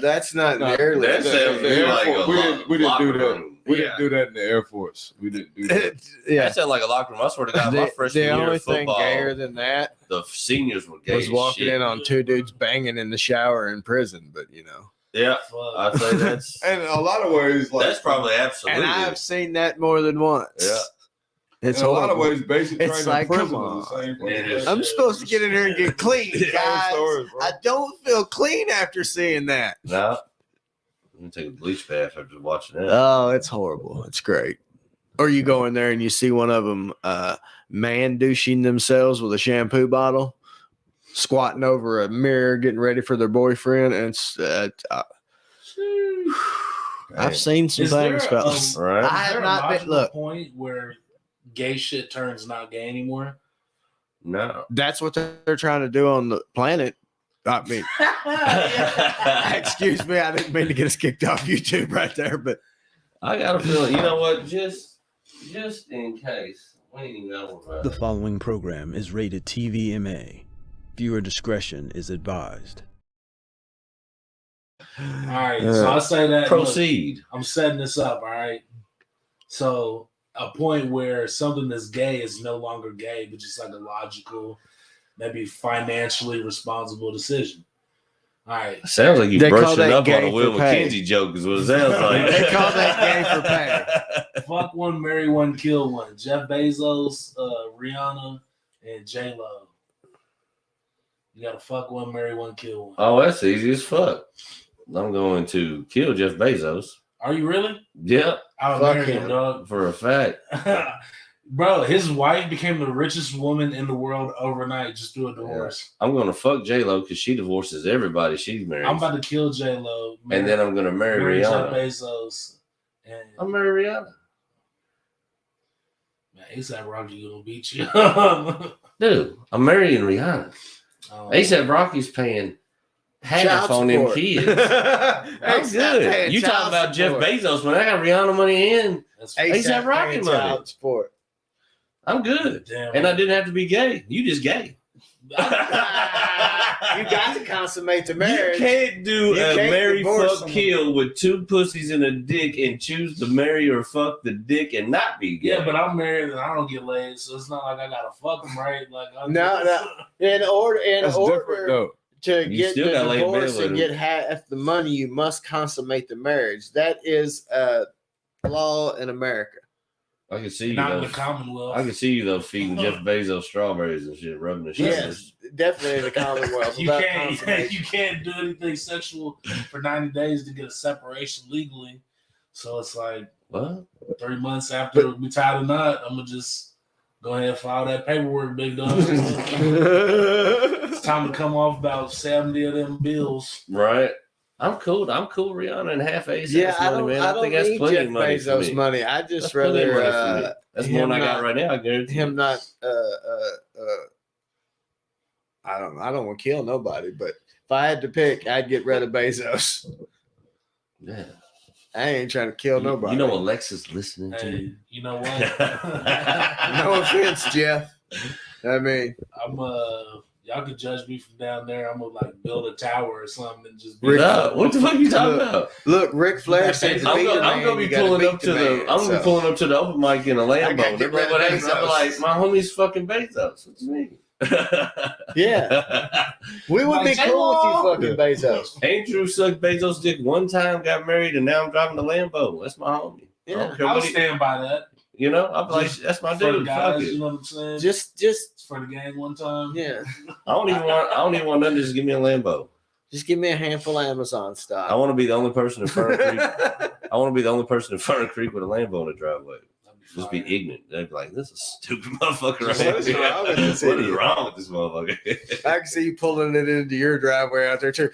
That's not nearly.
That sounds like a
we didn't do
locker
that.
room.
We didn't do that in the Air Force. We didn't do that.
Yeah.
That sounded like a locker room. I swear to God, my freshman
The
year
only
of
thing
football,
gayer than that
the seniors were gay
was
as
walking
shit.
in on two dudes banging in the shower in prison, but you know.
Yeah,
Fuck.
I'd say that's
And in a lot of ways, like
that's probably absolutely.
And I've seen that more than once.
Yeah.
It's
in a lot of
horrible.
ways, basic
It's
training
like,
in prison
come
is the
on.
same
It
thing.
is.
I'm supposed to get in here and get clean,
Same
guys.
stories, bro.
I don't feel clean after seeing that.
No. I'm gonna take a bleach bath after watching that.
Oh, it's horrible. It's great. Or you go in there and you see one of them man douching themselves with a shampoo bottle, squatting over a mirror, getting ready for their boyfriend. And it's, I've seen some
Is there
things,
a-
fellas.
Right?
I
Is
have
there a
not been.
logical
Look,
point where gay shit turns not gay anymore?
No.
that's what they're trying to do on the planet. I mean, excuse me, I didn't mean to get us kicked off YouTube right there, but
I got a feeling. You know what? Just in case. We ain't even know about
The
it.
following program is rated TVMA. Viewer discretion is advised.
All right, so I say that. Look,
Proceed.
I'm setting this up. All right, so a point where something that's gay is no longer gay, but just like a logical, maybe financially responsible decision. All right,
Sounds like you
They call
brushing
that
up on
gay
a Will
for pay.
McKenzie joke is what it sounds like.
They call that gay for pay.
fuck one, marry one, kill one. Jeff Bezos, Rihanna, and J Lo. You gotta fuck one, marry one, kill one.
Oh, that's easy as fuck. I'm going to kill Jeff Bezos.
Are you really?
Yep,
I would
Fuck
marry him,
him.
dog.
for a fact.
Bro, his wife became the richest woman in the world overnight just through a divorce.
I'm going to fuck J-Lo because she divorces everybody she's married.
I'm about to kill J Lo,
and then I'm going to marry
Jeff
Rihanna.
Bezos, and
I'll marry Rihanna.
man, ASAP Rocky gonna beat you.
Dude, I'm marrying Rihanna.
Um,
ASAP Rocky's paying half
Child
on them
support.
kids. I'm
ASAP
good.
paying
You
child
talking about
support.
Jeff Bezos when I got Rihanna money in?
that's
A$AP Rocky
paying
money.
child support.
I'm good.
damn.
And I didn't have to be gay. You just gay.
You got to consummate the marriage.
You can't do
You
a
can't
marry,
divorce
fuck,
someone.
kill with two pussies and a dick and choose to marry or fuck the dick and not be gay.
Yeah, but I'm married and I don't get laid, so it's not like I gotta fuck him, right? Like I'm
No, no. In order
That's different, though.
to
You
get
still
the
gotta lay in bed
divorce
with
and
him.
get half the money, you must consummate the marriage. That is a law in America.
I can see you
not in
though.
the Commonwealth.
I can see you though feeding Jeff Bezos strawberries and shit, rubbing the shit.
Yes, definitely in the Commonwealth.
You
without
can't
consummation.
you can't do anything sexual for 90 days to get a separation legally. So it's like
What?
3 months after we tie the knot, I'm gonna just Go ahead and file that paperwork, big dog. It's time to come off about 70 of them bills.
Right. I'm cool. Rihanna and half ace.
Yeah, I
money,
don't.
man.
I don't
think that's
need
plenty
Jeff
of money for
Bezos
me.
money. I just
That's plenty of
rather
money for me. That's more than I got right now. I guarantee.
him not. I don't know. I don't want to kill nobody, but if I had to pick, I'd get rid of Bezos.
Yeah.
I ain't trying to kill nobody.
You know Alexa's listening to
Hey,
you.
you know what?
No offense, Jeff. I mean,
I'm y'all could judge me from down there. I'm gonna like build a tower or something and just
Rick-
No, what the fuck are you talking about?
look, Ric Flair said,
I'm gonna be pulling up to the. I'm gonna be pulling up to the open mic in a
I gotta
Lambo.
get
They're
rid
like,
of
I'm
Bezos.
like, my homie's fucking Bezos. What do you mean?
Yeah, we would be
Like,
cool with you, fucking Bezos.
Andrew sucked Bezos' dick one time, got married, and now I'm driving the Lambo. That's my homie. I don't care
I'll
what he,
stand by that.
you know, I'm like,
Just
that's my
For the
dude. Fuck
guys,
it.
you know what I'm saying?
Just
for the gang one time.
yeah.
I don't even want nothing. Just give me a Lambo.
Just give me a handful of Amazon
I
stock.
want to be the only person in Fern Creek. I want to be the only person in Fern Creek with a Lambo in the driveway. Just be ignorant. They'd be like, "This is a stupid motherfucker." Right
What is
here.
wrong with this
What is
idiot?
wrong with this motherfucker?
I can see you pulling it into your driveway out there too.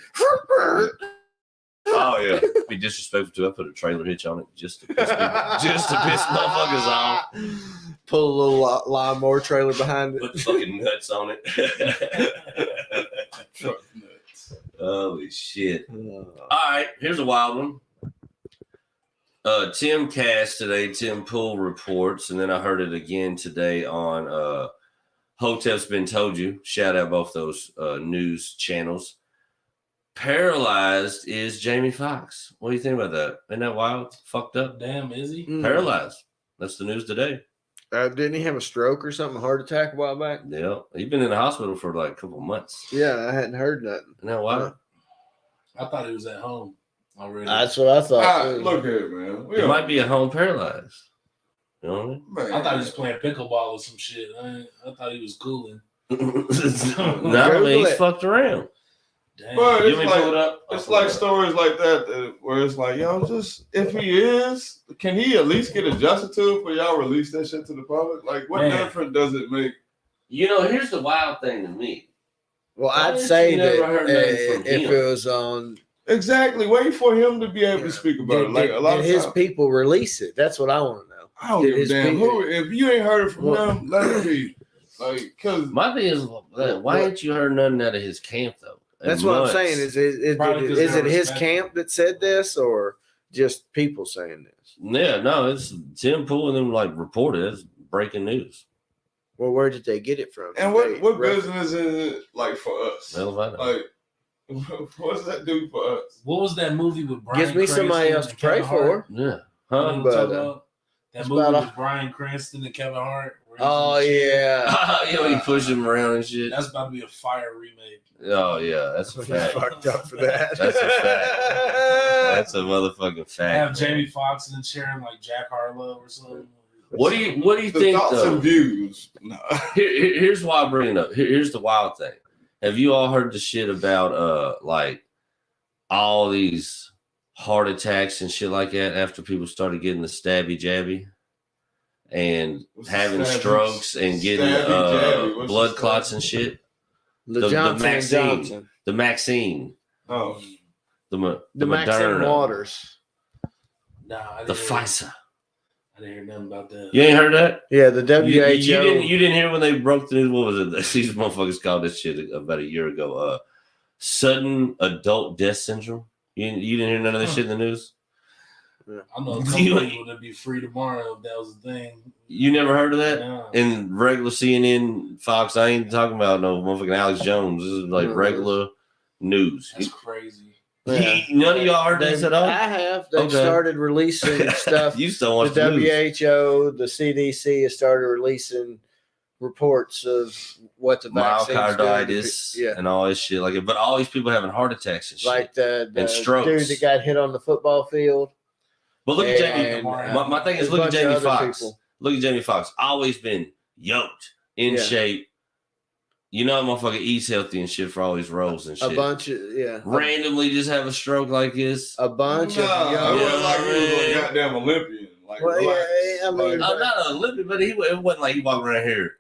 Oh yeah, be disrespectful to. I put a trailer hitch on it just to piss motherfuckers off.
Pull a little lawnmower trailer behind
Put
it.
fucking nuts on it.
Truck nuts.
Holy shit! All right, here's a wild one. Tim Cass today. Tim Pool reports, and then I heard it again today on Hotep's Been Told You. Shout out both those news channels. Paralyzed is Jamie Foxx. What do you think about that? Isn't that wild? Fucked up.
Damn, is he?
Paralyzed. That's the news today.
Didn't he have a stroke or something, a heart attack a while back?
Yeah, he's been in the hospital for like a couple of months.
Yeah, I hadn't heard nothing.
Isn't that wild?
I thought he was at home already.
That's what I thought. too.
Look here, man.
It might be a home paralyzed. You know what I mean?
Man.
I thought he was playing pickleball or some shit. I thought he was cooling.
No, I mean,
Google
he's
it.
fucked around.
Damn.
But
You
it's
want me to pull it
like,
up?
it's like stories like that where it's like, yo, just if he is, can he at least get adjusted to it for y'all release that shit to the public? Like, what
Man.
difference does it make?
You know, here's the wild thing to me.
Well,
Why
I'd
did
say
you
that
never heard nothing from
if
him?
it was on,
Exactly. Wait for him to be able to speak about it. Like a lot of
did his
times,
people release it? That's what I want to know.
I don't
did
give a
his
damn
people-
who. If you ain't heard it from
Well-
them, let it be. Like, cause
My thing is, why ain't you heard nothing out of his camp though? In
That's what I'm
months.
saying.
Probably 'cause
Is
they're
it his
respectful.
camp that said this, or just people saying this?
Yeah, no, it's Tim Pool and them like reported. It's breaking news.
Well, where did they get it from?
and
Did
what
they
business is it like for us?
Hell if I know.
Like, what does that do for us?
What was that movie with Bryan
Gives me somebody
Cranston
else to
and
pray
Kevin Hart?
for.
Yeah,
You know
huh?
what I'm
But,
talking about? That
it's
movie
about
with Bryan Cranston and Kevin Hart. where he's
Oh
in the shit.
yeah,
You know, he pushed him around and shit.
That's about to be a fire remake.
Oh yeah, that's a
he's
fact.
fucked up for that.
That's a fact. That's a motherfucking fact.
Have
man.
Jamie Foxx and sharing like Jack Harlow or something.
What do you
The
think
thoughts
though?
and views. No.
Here's why I bring it up. Here's the wild thing. Have you all heard the shit about like all these heart attacks and shit like that after people started getting the stabby jabby and
What's the
having
stabby-
strokes and getting
stabby jabby? What's
blood
the
clots
stabby?
and shit?
The
The
Johnson and
Maxine.
Johnson,
The Maxine,
Oh,
the Maxine
Moderna,
Waters.
Nah, I
the
didn't hear,
Pfizer.
I didn't hear nothing about that.
You ain't heard that?
Yeah, the WHO.
You didn't hear when they broke the news? What was it? These motherfuckers called this shit about a year ago. Sudden adult death syndrome. You didn't hear none of this shit in the news?
I know a couple
You-
people that'd be free tomorrow if that was a thing.
You never heard of that?
No.
In regular CNN, Fox, I ain't talking about no motherfucking Alex Jones. This is like
No,
regular news.
That's crazy.
Yeah.
None of y'all heard this at all?
I have. They
Okay.
started releasing stuff.
You still watch
The
the news.
WHO, the CDC has started releasing reports of what the vaccines
Myocarditis
do to pe-
and all this shit like it. But all these people having heart attacks and shit.
like the
And strokes.
dude that got hit on the football field.
but look at Jamie.
and,
My thing is
there's a
look at
bunch of
Jamie
other
Foxx.
people.
Look at Jamie Foxx. Always been yoked, in
Yeah.
shape. You know, motherfucker eats healthy and shit for all these roles and
A
shit.
bunch of
Randomly just have a stroke like this.
a bunch
no,
of
I
young.
was like he was
Yeah.
a goddamn Olympian. Like,
Well,
relax.
yeah, I mean,
I'm not a Olympic, but it wasn't like he walking around here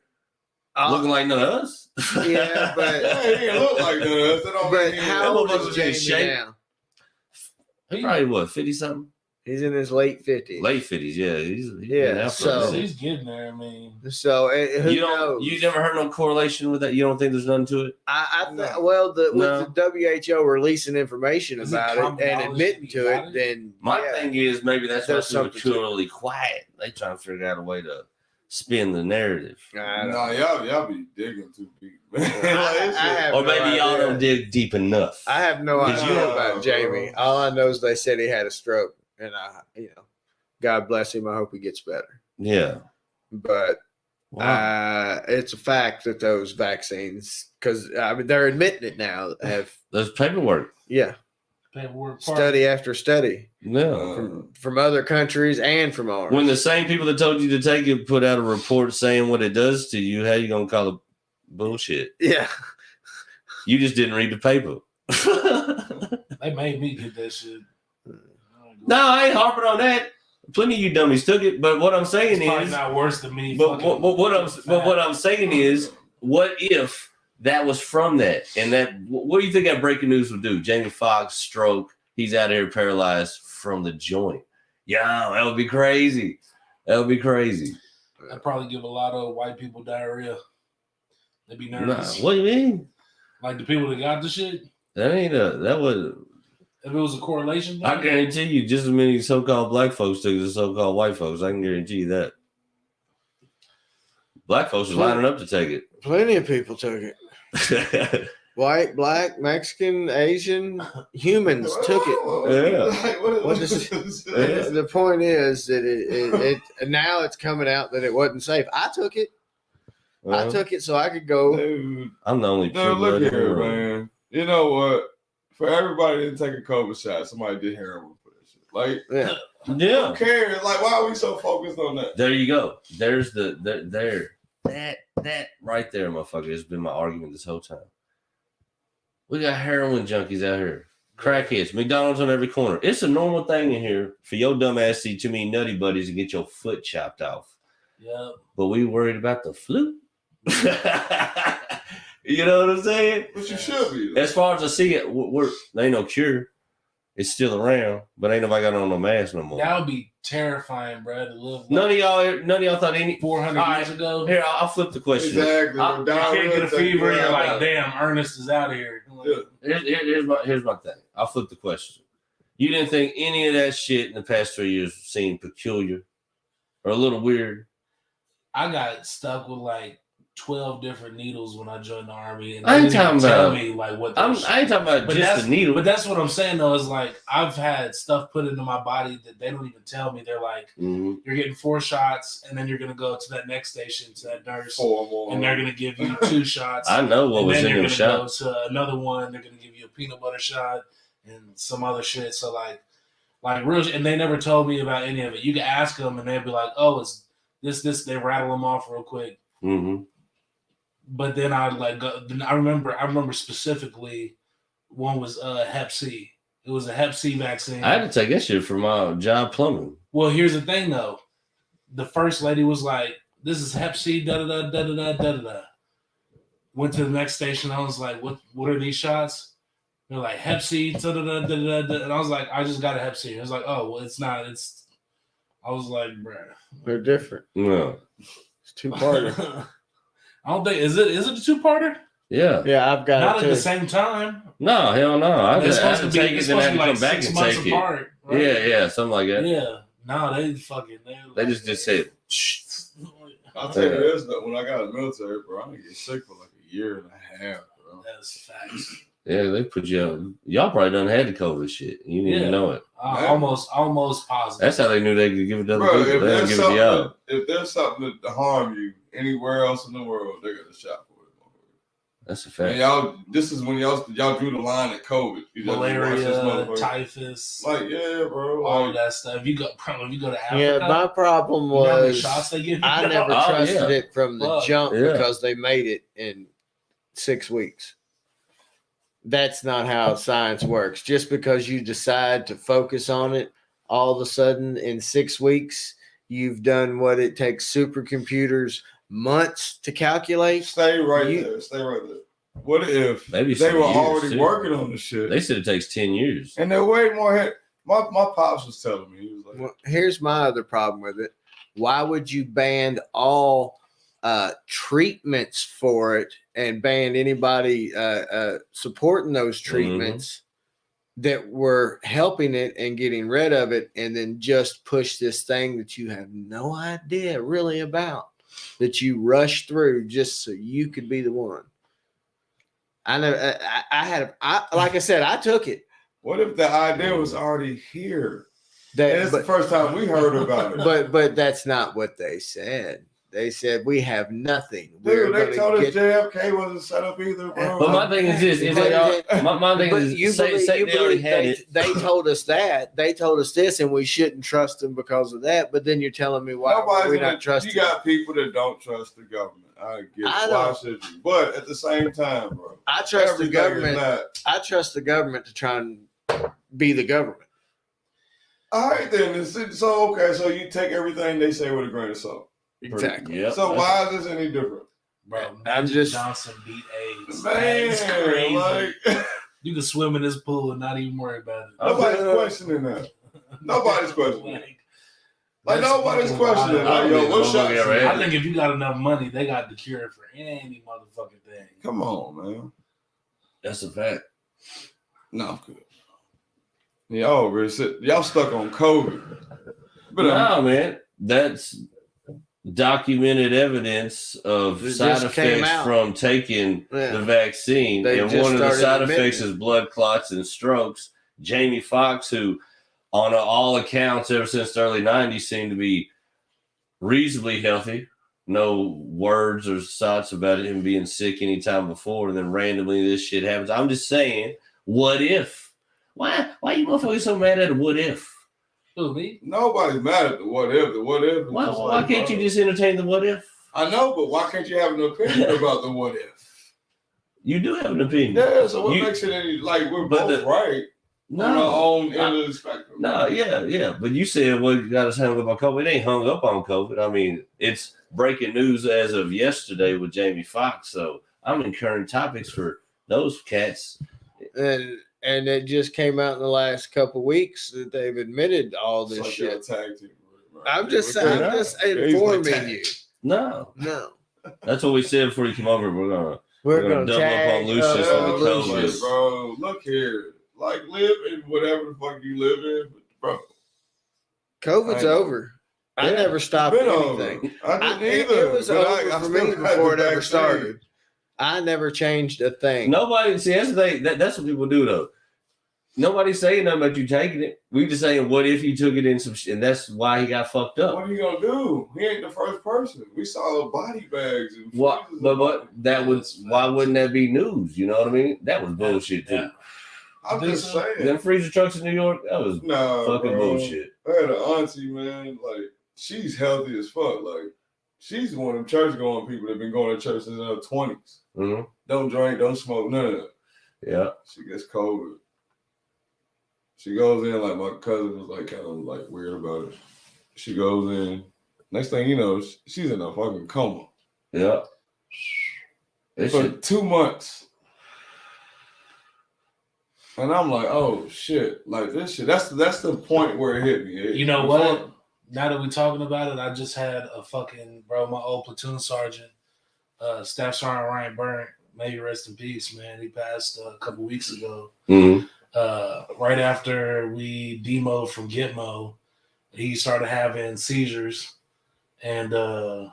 looking like none of us.
yeah, but
yeah, he didn't look like that. That don't
but
mean
how old
motherfucker
is
was in
Jamie
shape.
now?
He probably what 50 something,
He's in his late 50s.
late 50s. Yeah, he's
Yeah,
been out for a
so-
minute.
He's getting there. I mean,
So who
You
knows?
never heard no correlation with that. You don't think there's nothing to it?
I
No.
well,
No.
with the WHO releasing information
Is it
about
common
it and
knowledge
admitting
that
to
he
it,
got it?
then
My
yeah.
thing is maybe that's why
There's
people are
something to it.
truly quiet. They trying to figure out a way to spin the narrative,
I don't
Nah,
know.
y'all be digging too deep, man.
I have
or
no
maybe y'all
idea.
don't dig deep enough.
I have no
Did
idea
you-
about Jamie. All I know is they said he had a stroke, and God bless him. I hope he gets better.
Yeah,
But
wow.
it's a fact that those vaccines, because I mean they're admitting it now, have
There's paperwork.
paperwork part.
study after study
Yeah.
from other countries and from ours.
When the same people that told you to take it put out a report saying what it does to you, how you gonna call it bullshit?
yeah,
You just didn't read the paper.
They made me get that shit.
No, I ain't harping on that. Plenty of you dummies took it, but what I'm saying
It's probably
is,
not worse than me.
but
fucking
what I'm saying is, what if that was from that? And that, what do you think that breaking news would do? Jamie Foxx stroke. He's out here paralyzed from the joint. Yeah, that would be crazy. That would be crazy.
I'd probably give a lot of white people diarrhea. They'd be
Nah,
nervous.
what do you mean?
Like the people that got the shit.
That would.
If it was a correlation thing,
I guarantee you, just as many so-called black folks took it as so-called white folks. I can guarantee you that. Black folks are lining up to take
plenty of people took it.
it.
White, black, Mexican, Asian humans took it.
Yeah.
Like,
What is The point is that it now it's coming out that it wasn't safe. I took it. I took it so I could go.
Dude,
I'm the only
no,
pure
look
blood in the
here,
room.
man. You know what? For everybody to take a COVID shot, somebody did heroin for that shit. Like,
Yeah,
Yeah.
who cares? Like, why are we so focused on that?
There you go. There's that right there, motherfucker. Has been my argument this whole time. We got heroin junkies out here, crackheads, McDonald's on every corner. It's a normal thing in here for your dumb ass to see too many nutty buddies and get your foot chopped off.
yeah.
But we worried about the flu. You know what I'm saying?
But you should be.
As far as I see it, there ain't no cure. It's still around, but ain't nobody got on no mask no more.
That would be terrifying, bro. To live
None of y'all thought any.
400
All
years
right.
ago.
Here, I'll flip the question.
Exactly.
I-
You can't get a fever, and you're like,
Yeah.
damn, Ernest is out of here.
Yeah.
Here's my thing. I'll flip the question. You didn't think any of that shit in the past 3 years seemed peculiar or a little weird?
I got stuck with like 12 different needles when I joined the army, and
I ain't
they didn't even
talking
tell
about-
me like what.
I
those
ain't talking about
But
just the needle.
But that's what I'm saying though, is like I've had stuff put into my body that they don't even tell me. They're like,
Mhm.
you're getting 4 shots, and then you're gonna go to that next station to that nurse,
4 more.
and they're gonna give you 2 shots.
I know what
and
was
then
in
you're
them
gonna
shots.
go to another one. They're gonna give you a peanut butter shot and some other shit. So like real, and they never told me about any of it. You can ask them, and they'll be like, "Oh, it's this." They rattle them off real quick.
Mm-hmm.
But then I like go, then I remember specifically one was Hep C. It was a Hep C vaccine.
I had to take that shit for my job plumbing.
Well, here's the thing though. The first lady was like, "This is Hep C." Da da da da da da da da. Went to the next station. I was like, "What are these shots?" They're like Hep C. Da da da da da da. And I was like, "I just got a Hep C." I was like, "Oh, well, it's not. It's." I was like, "Bruh,
they're different.
No.
It's 2-parter.
I don't think is it a 2-parter?
Yeah.
Yeah, I've got
Not
it
at
too.
the same time.
No, hell no. I
It's
had
supposed
to
to be.
take
It's
it, then I
supposed
had
to
to
be
come
like
back
6
and
months
take it.
apart. Right?
Yeah, something like that.
Yeah. No, they fucking.
They just said,
I'll tell you this, though. When I got in the military, bro, I didn't get sick for like a year and a half, bro.
That's facts.
yeah, they put you on. Y'all probably done had the COVID shit. You didn't
Yeah.
even know it.
Almost positive.
That's how they knew they could give it to other
Bro,
people. They don't give it to y'all.
if there's something to harm you anywhere else in the world, they got a shot for it.
That's a
And
fact.
y'all, this is when y'all drew the line at COVID. You just watch this
Malaria,
motherfucker.
typhus,
Like, yeah, bro.
all
Like,
of that stuff. If you go to Africa,
Yeah, my problem
you know how many
was
shots they give you?
I never
Oh,
trusted
yeah.
it from the
Fuck.
jump
Yeah.
because they made it in 6 weeks. That's not how science works. Just because you decide to focus on it, all of a sudden in 6 weeks, You've done what it takes supercomputers months to calculate.
Stay right there. Stay right there. What if
Maybe
they
some
were
years,
already
too.
working on the shit?
They said it takes 10 years.
And they're way more ahead. My pops was telling me. He was like,
Well, here's my other problem with it. Why would you ban all treatments for it and ban anybody supporting those treatments that were helping it and getting rid of it, and then just push this thing that you have no idea really about, that you rush through just so you could be the one? I know. Like I said, I took it.
what if the idea was already here?
That,
And it's the first time we heard about it.
But that's not what they said. They said we have nothing.
Dude, they told us JFK wasn't set up either, bro.
But my thing is this: if they are, my thing is say they already had it.
They told us that. They told us this, and we shouldn't trust them because of that. But then you're telling me why we're not trusting.
You got people that don't trust the government. I get it. Why should you? But at the same time, bro,
I trust the government. I trust the government to try and be the government.
All right, then. So okay, so you take everything they say with a grain of salt.
Exactly.
Yep.
So why is this any different?
Bro,
I'm just
Johnson beat AIDS.
Man,
That's crazy.
like
You can swim in this pool and not even worry about it.
nobody's questioning that. Nobody's questioning it. Like
That's
nobody's
fucking wild.
questioning. Like, yo, what shots?
I think if you got enough money, they got the cure for any motherfucking thing.
Come on, man.
That's a fact.
No, I'm good. Y'all stuck on COVID. But
No, man, that's documented evidence of
It
side
just came
effects
out.
from taking the vaccine.
They
And
just
one of the
started
side
admitting
effects
it.
is blood clots and strokes. Jamie Foxx, who on all accounts ever since the early 90s seemed to be reasonably healthy. No words or thoughts about him being sick any time before, and then randomly this shit happens. I'm just saying, what if? Why you motherfuckers so mad at a what if?
Who, me?
nobody's mad at the what if. The what if.
Why can't you just entertain the what if?
I know, but why can't you have an opinion about the what if?
You do have an opinion.
Yeah, so what makes it any like we're both right on our own end of the spectrum?
No, yeah. But you said, well, you got us hung up on COVID. It ain't hung up on COVID. I mean, it's breaking news as of yesterday with Jamie Foxx. So I'm incurring topics for those cats.
And it just came out in the last couple of weeks that they've admitted all this
It's like
shit.
tag team, right?
I'm just informing you.
No. That's what we said before you came over. We're gonna double
tag,
up on Lucius
Yeah,
on the
Lucius,
COVID.
bro. Look here, like live in whatever the fuck you live in, bro.
COVID's
I know.
over. I
Yeah.
never stopped
Been
anything.
over. I didn't either.
It was
but
over
I
for
still
me
got
before it
the
ever
vaccine.
started. I never changed a thing.
Nobody, see, that's the thing. That's what people do, though. Nobody's saying nothing about you taking it. We just saying, what if he took it in some shit? And that's why he got fucked up.
What are you gonna do? He ain't the first person. We saw body bags and
What? But that was, why wouldn't that be news? You know what I mean? That was bullshit, too.
Yeah.
I'm just saying.
Them freezer trucks in New York, that was fucking bullshit.
I had an auntie, man. Like she's healthy as fuck. Like she's one of them church going people that been going to church since her 20s.
Mm-hmm.
Don't drink, don't smoke, none of that.
Yeah.
She gets COVID. She goes in, like my cousin was like kind of like weird about it. She goes in. Next thing you know, she's in a fucking coma.
Yeah.
For 2 months. And I'm like, oh shit. Like this shit. That's the point where it hit me.
You know what? Now that we're talking about it, I just had a fucking my old platoon sergeant, Staff Sergeant Ryan Byrne, may he rest in peace, man. He passed a couple weeks ago.
Mm-hmm.
Right after we demoed from Gitmo, he started having seizures. And I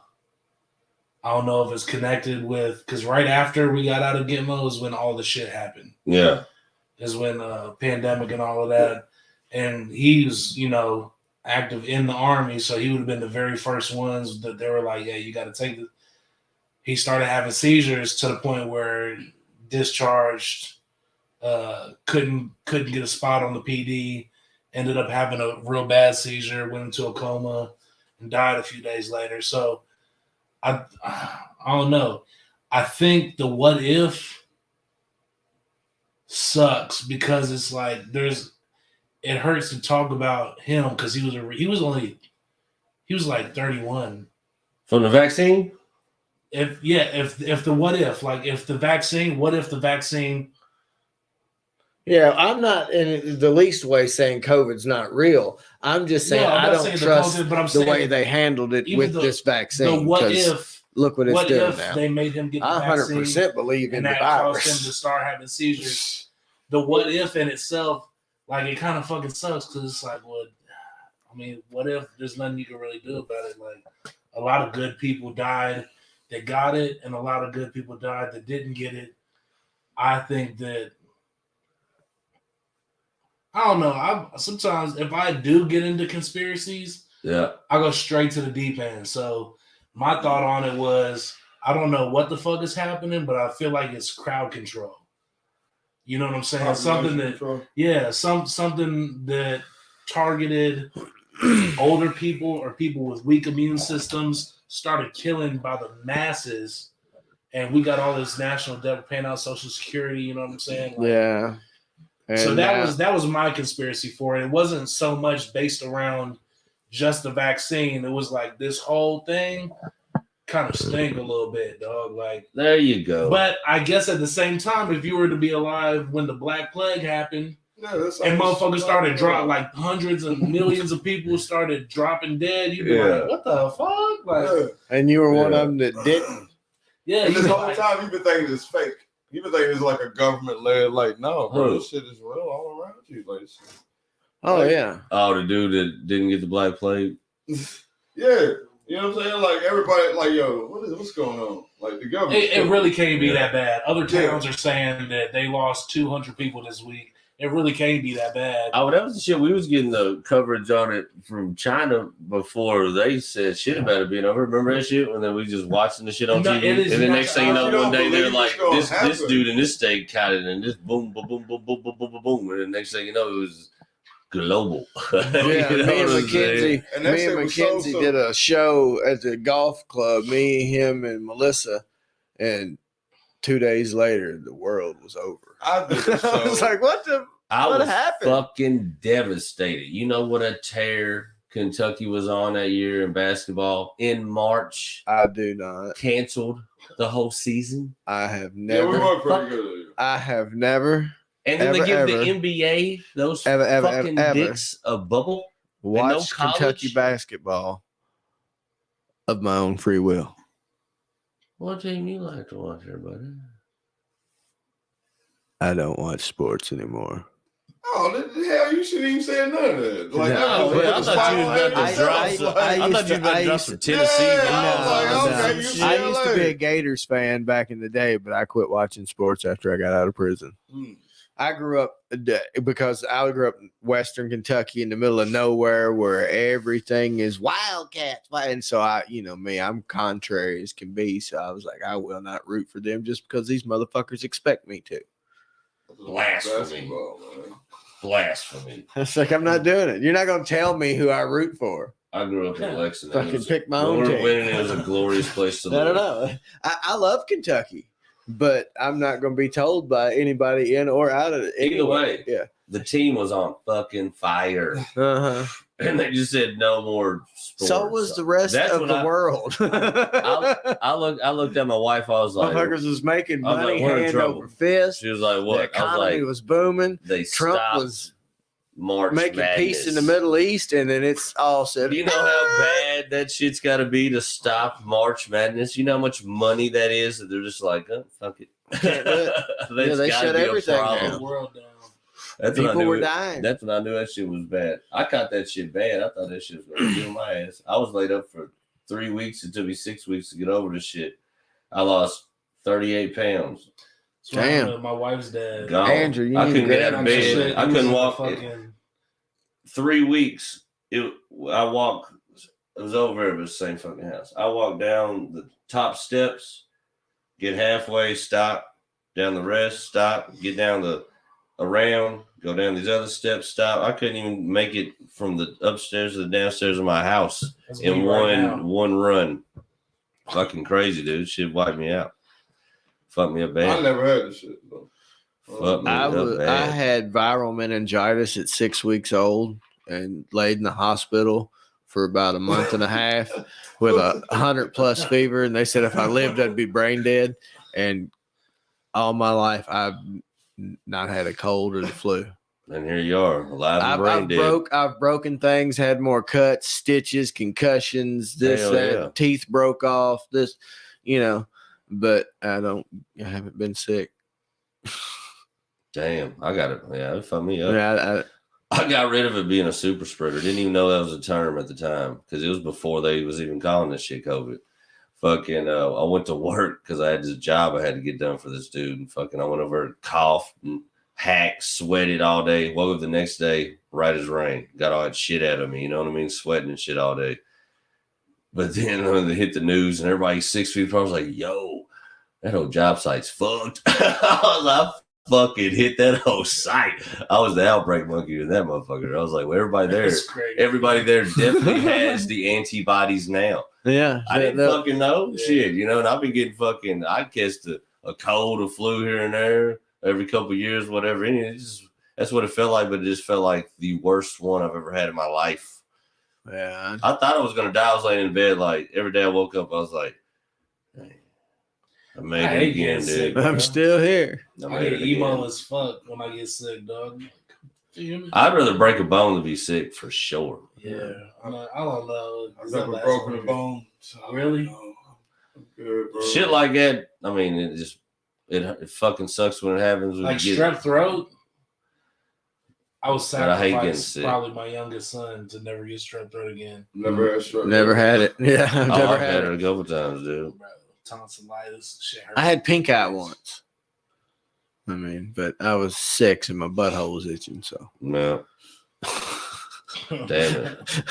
don't know if it's connected with, because right after we got out of Gitmo is when all the shit happened.
Yeah.
Is when pandemic and all of that. And he was, active in the Army, so he would have been the very first ones that they were like, yeah, you got to take it. He started having seizures to the point where discharged, couldn't get a spot on the PD, ended up having a real bad seizure, went into a coma, and died a few days later. So I don't know. I think the what if sucks because it's like it hurts to talk about him because he was He was like 31.
From the vaccine?
If the what if, like if the vaccine.
Yeah, I'm not in the least way saying COVID's not real. I'm just saying
I'm
I
not
don't
saying
trust
the COVID, but I'm
the
saying
way they handled it with this vaccine.
The what
'cause
if
look what it's doing now.
they made him get the
I
vaccine
100% believe in
and
the
that caused him
virus.
to start having seizures? The what if in itself, like it kind of fucking sucks because it's like, well, I mean, what if there's nothing you can really do about it? Like a lot of good people died that got it, and a lot of good people died that didn't get it. I think that I don't know. I sometimes if I do get into conspiracies,
Yeah.
I go straight to the deep end. So my thought on it was, I don't know what the fuck is happening, but I feel like it's crowd control. You know what I'm saying? Something that targeted older people or people with weak immune systems, started killing by the masses, and we got all this national debt, paying out Social Security. You know what I'm saying? Like,
Yeah.
so that was my conspiracy for it. It wasn't so much based around just the vaccine. It was like this whole thing kind of stink a little bit, dog. Like,
there you go.
But I guess at the same time, if you were to be alive when the Black Plague happened, and motherfuckers started dropping, like hundreds of millions of people started dropping dead, you'd be like, what the fuck? Like,
and you were one of them that didn't.
Yeah.
And this whole time you've been thinking it's fake. You've been thinking it's like a government led, like, no, bro, this shit is real all around you. Like,
the dude that didn't get the Black Plague.
Yeah. You know what I'm saying? Like everybody, like, yo, what's going on? Like the government.
It really can't be that bad. Other towns are saying that they lost 200 people this week. It really can't be that bad.
Oh, that was the shit. We was getting the coverage on it from China before they said shit about it being over. Remember that shit? And then we just watching the shit on TV. And then next thing you know, one day they're like, this dude in this state caught it, and this boom, boom, boom, boom, boom, boom, boom, boom, boom. And then next thing you know, it was global.
Yeah, me and Mackenzie did a show at the golf club. Me, him, and Melissa, and 2 days later, the world was over.
I
was like, what happened?
Fucking devastated. You know what a tear Kentucky was on that year in basketball in March?
I do not.
Canceled the whole season.
I have never.
Yeah, we were pretty good.
I have never.
And then they give the NBA those fucking dicks a bubble.
Watch Kentucky basketball of my own free will.
What team you like to watch, everybody?
I don't watch sports anymore.
Oh, the hell, you shouldn't even say none of that. Like,
I thought you was about to drop some Tennessee.
I used to be a Gators fan back in the day, but I quit watching sports after I got out of prison. I grew up because I grew up in Western Kentucky in the middle of nowhere where everything is Wildcats. And so I'm contrary as can be. So I was like, I will not root for them just because these motherfuckers expect me to.
Blasphemy.
It's like, I'm not doing it. You're not going to tell me who I root for.
I grew up in Lexington.
Fucking pick my own team.
Winning is a glorious place to live.
I don't know. I love Kentucky. But I'm not going to be told by anybody in or out of it.
Either way,
yeah.
The team was on fucking fire. And they just said no more sports.
So was the rest of the world.
I looked at my wife. I was like,
motherfuckers was making money hand over fist.
She was like, what?
The economy was booming. Trump was
March
making
Madness.
Peace in the Middle East, and then it's all said.
You know how bad that shit's got to be to stop March Madness? You know how much money that is? That they're just like, oh, fuck it.
Can't do it. They shut everything down. People were dying.
That's when I knew that shit was bad. I caught that shit bad. I thought that shit was going to kill my ass. I was laid up for 3 weeks. It took me 6 weeks to get over this shit. I lost 38 pounds.
Damn. My wife's dad.
Gone.
Andrew,
I couldn't get out of bed. I couldn't walk. 3 weeks. It was over there, but it's the same fucking house. I walked down the top steps, get halfway, stop, down the rest, stop, get down the around, go down these other steps, stop. I couldn't even make it from the upstairs to the downstairs of my house in one run. Fucking crazy, dude. Shit wiped me out. Fucked me up bad.
I never had this shit, though.
I had viral meningitis at 6 weeks old and laid in the hospital for about a month and a half with 100+ fever. And they said if I lived, I'd be brain dead. And all my life, I've not had a cold or the flu.
And here you are, alive and brain dead.
I've broken things, had more cuts, stitches, concussions, teeth broke off, but I haven't been sick.
Damn, I got it. Yeah, it fucked me up.
Yeah,
I got rid of it being a super spreader. Didn't even know that was a term at the time because it was before they was even calling this shit COVID. Fucking, I went to work because I had this job I had to get done for this dude. And fucking, I went over and coughed and hacked, sweated all day. Woke up the next day, right as rain. Got all that shit out of me. You know what I mean? Sweating and shit all day. But then when they hit the news and everybody's 6 feet apart, I was like, yo, that whole job site's fucked. I fucking hit that whole site. I was the outbreak monkey in that motherfucker. I was like, well, everybody there definitely has the antibodies now.
Yeah.
I didn't fucking know. Shit, and I've been getting fucking, I catch a cold, a flu here and there every couple of years, whatever. And that's what it felt like, but it just felt like the worst one I've ever had in my life.
Yeah.
I thought I was going to die. I was laying in bed, like, every day I woke up, I was like, hey, I made it again, dude.
I'm still here.
I get emo as fuck when I get sick, dog.
I'd rather break a bone than be sick for sure.
Yeah. I don't know.
I've never broken a bone.
So really?
I'm good, bro.
Shit like that, I mean, it fucking sucks when it happens. When
like strep throat. I was
But I hate getting
sacrificed
sick.
probably my youngest son to never get strep throat again.
Never had strep.
Never had it. Yeah, I've never
I've
had
had
it.
it a couple times, dude.
Bro, tonsillitis, shit hurt.
I had pink eye once. I mean, but I was 6 and my butthole was itching, so.
No. Damn it.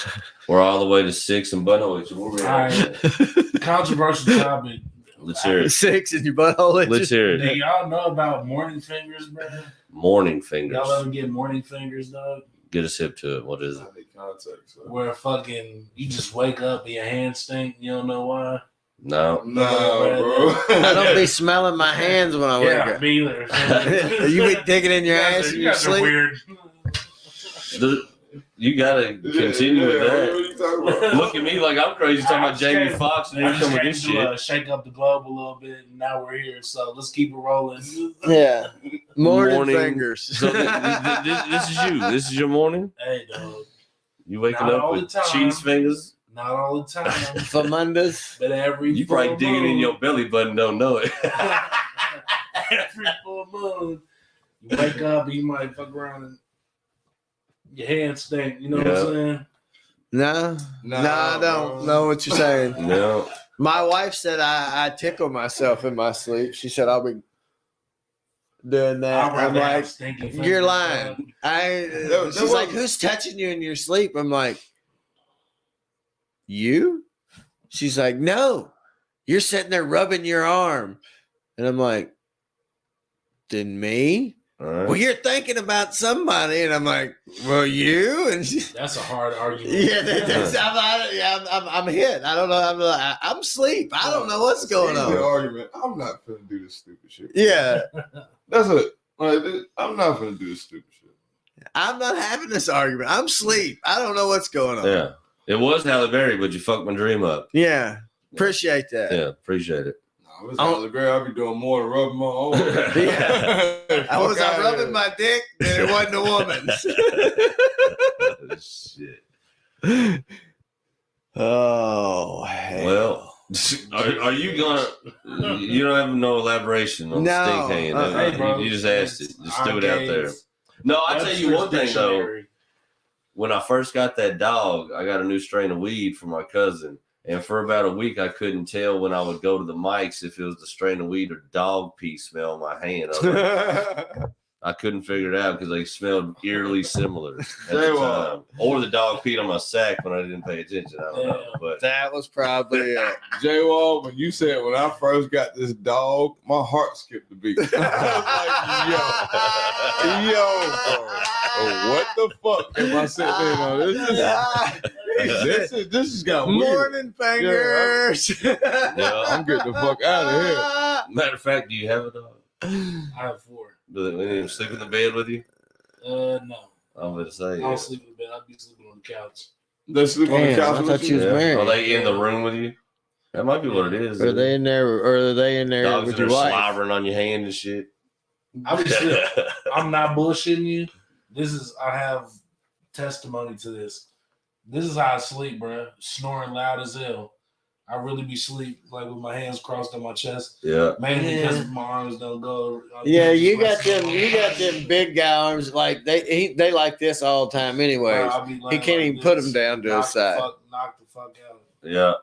We're all the way to 6 and butthole itching. Where we at?
Controversial topic.
Let's hear it.
6 and your butthole itching.
Let's hear
Do
it.
y'all know about morning fingers, bro?
Morning fingers.
Y'all ever get morning fingers, dog?
Get us hip to it. What is it?
I need context.
Where fucking you just wake up and your hands stink. You don't know why.
No.
No, bro.
I don't be smelling my hands when I wake
Yeah,
up.
me either.
You be digging in your ass in
You
your
guys are
sleep?
weird.
You gotta continue with
What
that.
are you talking about?
Look at me like I'm crazy talking about Jamie Foxx and
I
you come with
just
this
came to
shit.
shake up the globe a little bit, and now we're here. So let's keep it rolling.
Yeah. Morning
Morning.
fingers.
So this is you. This is your morning.
Hey, dog.
You waking
Not
up
all
with
the time.
cheese fingers.
Not all the time,
For Mondays.
but every
You probably
full
digging in
moon.
your belly button, don't know it.
Every full moon, you wake up, you might fuck around and your hands stink. You know what I'm saying?
No, I don't know what you're saying.
No.
My wife said I tickle myself in my sleep. She said I'll be doing that.
I'd
I'm
rather have
like,
stinky
you're
fingers,
lying.
dog.
She's like, who's touching you in your sleep? I'm like, you? She's like, no, you're sitting there rubbing your arm. And I'm like, then me?
All right.
Well, you're thinking about somebody. And I'm like, well, you? And she,
That's a hard argument.
I'm hit. I don't know. I'm asleep. I don't know what's going
The
on.
argument. I'm not finna do this stupid shit.
Yeah,
That's it. Like, I'm not finna do this stupid shit.
I'm not having this argument. I'm asleep. I don't know what's going on.
Yeah. It was Halle Berry, but you fucked my dream up.
Yeah. Appreciate that.
Yeah, appreciate it.
Nah, if it's Halle Berry, I'll be doing more than rubbing my arm.
Yeah. I was
Fuck outta
rubbing
here.
my dick, and it wasn't a woman's.
Shit.
Oh, hell.
Well, are you gonna? You don't have no elaboration on
No.
stink hand.
Hey, bro,
you just asked it. Just threw it out there.
gaze.
No, I'll tell you one thing though.
Dictionary.
When I first got that dog, I got a new strain of weed from my cousin. And for about a week, I couldn't tell when I would go to the mics if it was the strain of weed or dog pee smell in my hand. I, was like, I couldn't figure it out because they smelled eerily similar at the time. Or the dog peed on my sack when I didn't pay attention. I don't know. But
That was probably it.
J-Wall, when you said when I first got this dog, my heart skipped a beat. I was like, yo, what the fuck am I sitting there on? This has got weird.
Morning fingers.
yeah.
I'm getting the fuck out of here.
Matter of fact, do you have a dog?
I have 4.
Do they let him sleep in the bed with you?
No.
I'm going to say.
I don't sleep in the bed. I'd be sleeping on the couch.
They sleep on the
Damn,
couch
I
with
thought
you?
you was married.
Are they in the room with you? That might be what it is.
Are they in there? Or are they in there
Dogs
with
in there
your wife?
slobbering on your hand and shit.
Obviously, I'm not bullshitting you. I have testimony to this. This is how I sleep, bro. Snoring loud as hell. I really be sleep like with my hands crossed on my chest.
Yeah.
Mainly because my arms don't go.
Yeah, you got them big guy arms. Like they like this all the time. Anyways, he can't even put them down to his side.
Knock the fuck out.
Yeah.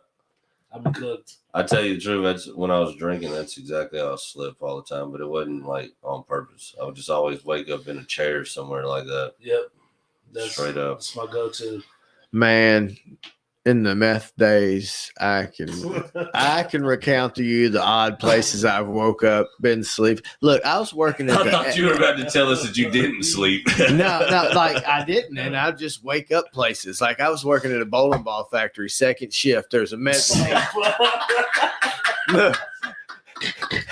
I'll be cooked.
I tell you the truth, that's when I was drinking, that's exactly how I slept all the time, but it wasn't like on purpose. I would just always wake up in a chair somewhere like that.
Yep. That's
straight up.
That's my go-to.
Man, in the meth days, I can recount to you the odd places I've woke up, been asleep. Look, I was working at
I thought you were about to tell us that you didn't sleep.
No, like I didn't, and I'd just wake up places. Like I was working at a bowling ball factory, second shift. There's a mezzanine. Look,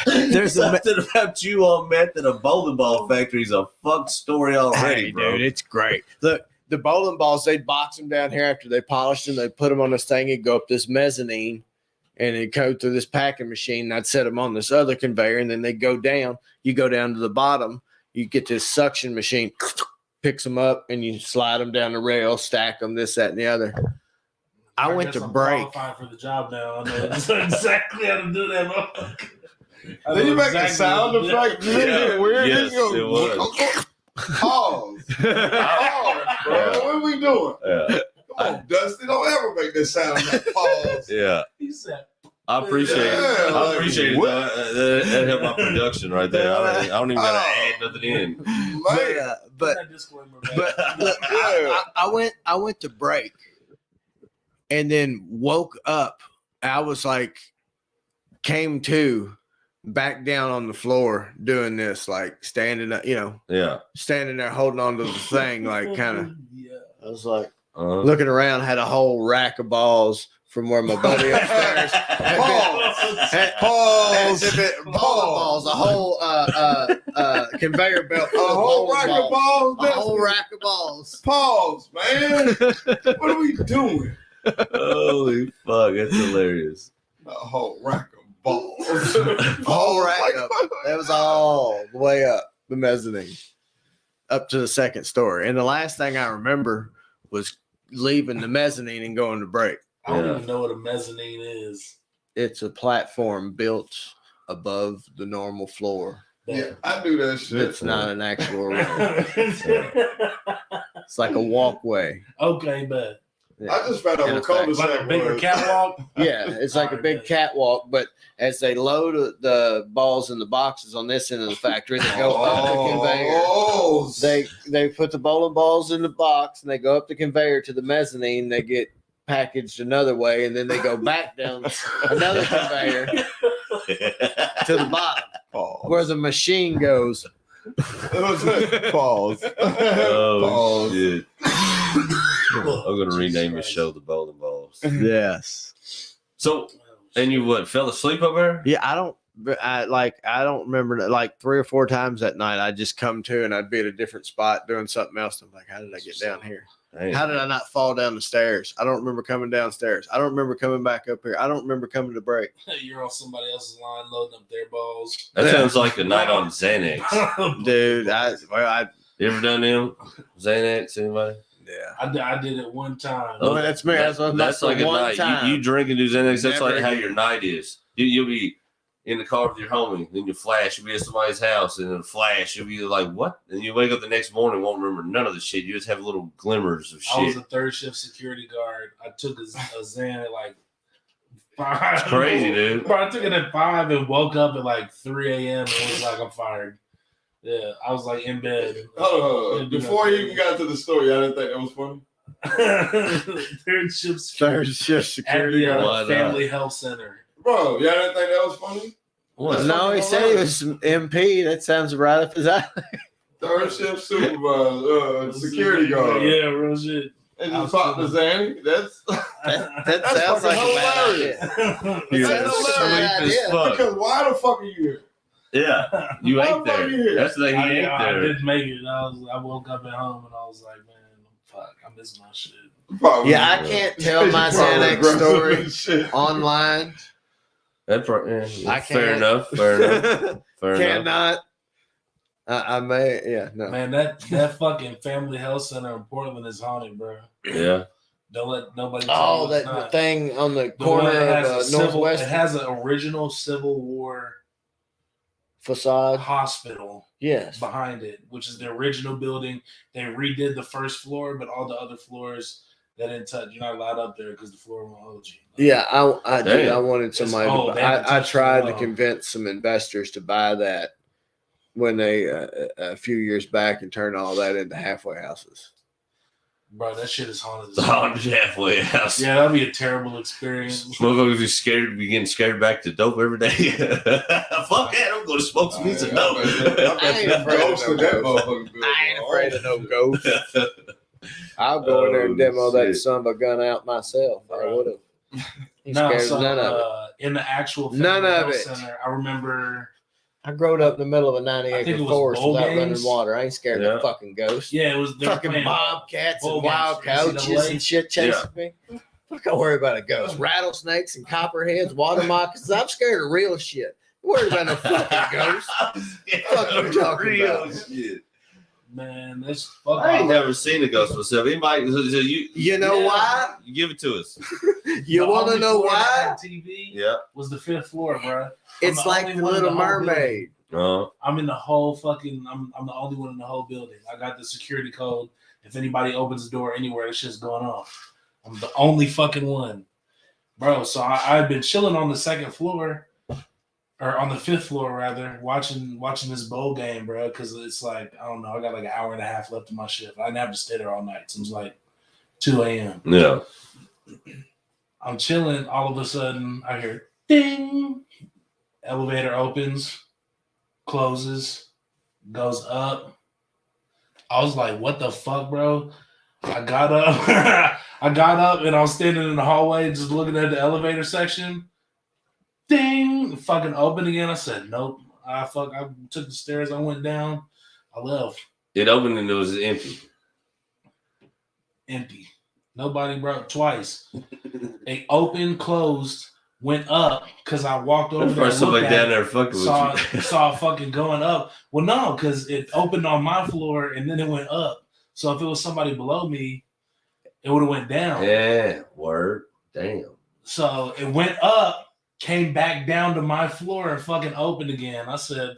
there's
something about you on meth at a bowling ball factory is a fucked story already,
hey,
bro.
dude, it's great. Look, the bowling balls, they'd box them down here after they polished them. They'd put them on this thing and go up this mezzanine, and it'd go through this packing machine. And I'd set them on this other conveyor, and then they'd go down. You go down to the bottom, you get this suction machine, picks them up, and you slide them down the rail, stack them, this, that, and the other. I went to break.
Qualified for the job now. I know exactly how to do that.
Then you make a sound effect. You get weird.
Yes,
You
it was.
Pause. Pause, bro. What are we doing?
Yeah.
Come on, Dusty. Don't ever make that sound. Like pause.
Yeah.
He said,
I appreciate it.
Yeah,
I
like,
appreciate it.
what?
That helped my production right there. I don't even gotta add nothing in.
Man.
But look, I went to break, and then woke up. I was like, came to. Back down on the floor doing this, like standing up, standing there holding on to the thing, like kind of.
Yeah.
I was like looking around, had a whole rack of balls from where my buddy upstairs balls, a whole conveyor belt,
a whole rack of balls,
a whole rack of balls.
Pause, man. What are we doing?
Holy fuck, that's hilarious.
A whole rack of balls.
Whole rack up. That was all the way up the mezzanine, up to the second story. And the last thing I remember was leaving the mezzanine and going to break.
I don't even know what a mezzanine is.
It's a platform built above the normal floor.
Yeah, I do that shit.
It's not an actual room. It's like a walkway.
Okay, but
Yeah.
I just found out what cul-de-sac
like a bigger
was.
catwalk.
Yeah, it's like a big catwalk, but as they load the balls in the boxes on this end of the factory, they go up the conveyor.
Oh,
They put the bowling balls in the box and they go up the conveyor to the mezzanine. They get packaged another way, and then they go back down another conveyor to the bottom where the machine goes.
Pause.
Oh shit! I'm gonna rename the show the Bowling Balls.
Yes.
So, and you fell asleep up there?
Yeah, I don't remember like 3 or 4 times that night. I just come to and I'd be at a different spot doing something else. I'm like, how did I get down here?
Damn.
How did I not fall down the stairs? I don't remember coming downstairs. I don't remember coming back up here. I don't remember coming to break.
You're on somebody else's line loading up their balls.
That sounds like a night on Xanax.
Dude,
You ever done them? Xanax, anybody?
yeah.
I did it one time.
Oh, that's me.
That's like a
one
night.
time.
You drink and do Xanax. That's
Never
like how
again.
your night is. You'll be in the car with your homie, then you flash. You'll be at somebody's house, and in a flash, you'll be like, "What?" And you wake up the next morning, won't remember none of the shit. You just have little glimmers of
I was
shit.
a third shift security guard. I took a Xan at like 5.
It's crazy, dude.
Bro, I took it at 5 and woke up at like 3 a.m. and was like, I'm fired. Yeah, I was like in bed.
Hold on. Before you even got to the story, I didn't think that was funny.
Third shift security
shift
at
security.
the
Why not?
family health center.
Bro, y'all didn't think that was funny?
What?
No, he said he was MP. That sounds right up his alley.
Third shift supervisor, security guard.
Yeah, real shit.
And just pop the Zanny. That's
That sounds like
fucking
a bad
hilarious.
idea.
You're
That's
asleep
hilarious.
as fuck.
Because why the fuck are you here?
Yeah, you
Why
ain't
the fuck are you
there.
here?
That's the thing. He ain't
I
there.
didn't make it. I woke up at home and I was like, man, fuck, I miss my shit.
Probably.
Yeah, I can't tell my Xanax story online.
That's right.
I
Yeah. Fair
can't.
enough. Fair enough. Fair enough.
Cannot. I may. Yeah. No.
Man, that fucking family health center in Portland is haunted, bro.
Yeah.
Don't let nobody tell you it's
that
not.
thing on the
The
corner
one that
of
has a
Northwest
it has an original Civil War
facade.
hospital
Yes.
behind it, which is the original building. They redid the first floor, but all the other floors they didn't touch. You're not allowed up there because the floor won't hold you.
Yeah, I did. I wanted
It's
somebody.
old. They haven't
I
touched
tried
it
to
at all.
convince some investors to buy that when they a few years back and turn all that into halfway houses.
Bro, that shit is haunted.
The haunted halfway house.
Yeah, that'd be a terrible experience.
Motherfuckers be scared, be getting scared back to dope every day. Fuck that, I'm going to smoke some weed and dope.
I ain't afraid of no ghosts. I'll go in there and demo that son of a gun out myself. I would have.
No, so
none of it.
in the actual
None
family
of
health
it.
Center, I remember.
I growed up in the middle of a 90
I think
acre
it was
forest
bowl
without
games.
running water. I ain't scared of fucking ghosts.
Yeah, it was they were
Fucking
playing
bobcats
bowl
and wild
games for
couches
NCAA.
and shit chasing me. Fuck, I worry about a ghost. Rattlesnakes and copperheads, water moccasins. I'm scared of real shit. I'm worried about no fucking ghosts. Fuck you talking about?
Shit.
Man, this fuck.
I ain't never seen a ghost myself. Anybody? So
You know why?
You give it to us.
You
The
want to
only
know
floor that
why?
had TV
Yeah.
was the 5th floor, bro.
It's
the
like
only
the
one in
Little
the whole
Mermaid.
I'm in the whole fucking. I'm the only one in the whole building. I got the security code. If anybody opens the door anywhere, that shit's going off. I'm the only fucking one, bro. So I've been chilling on the 2nd floor, or on the 5th floor rather, watching this bowl game, bro. Because it's like I don't know. I got like an hour and a half left of my shift. I didn't have to stay there all night. So it was like 2 a.m.
Yeah.
I'm chilling. All of a sudden, I hear ding. Elevator opens, closes, goes up. I was like, what the fuck, bro? I got up. I got up and I was standing in the hallway just looking at the elevator section. Ding! Fucking open again. I said, nope. I took the stairs. I went down. I left.
It opened and it was empty.
Empty. Nobody brought twice. They opened, closed, went up because I walked over there.
First somebody down there fucking with you.
Saw fucking going up. Well, no, because it opened on my floor and then it went up. So if it was somebody below me, it would have went down.
Yeah, word. Damn.
So it went up, came back down to my floor and fucking opened again. I said,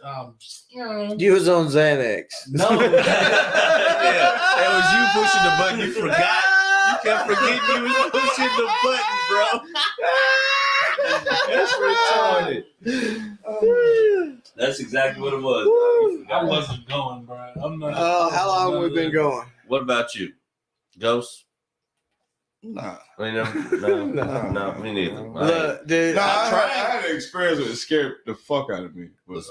You was on Xanax.
no.
Yeah, it was you pushing the button. You forgot. You kept forgetting you was pushing the button, bro. That's retarded. That's exactly what it was. You
I
forgot.
wasn't going, bro. I'm not.
How long we been going?
What about you? Ghosts?
Nah.
I mean, no, me neither.
Look, dude,
Nah,
I
I
tried.
had an experience that scared the fuck out of me. But,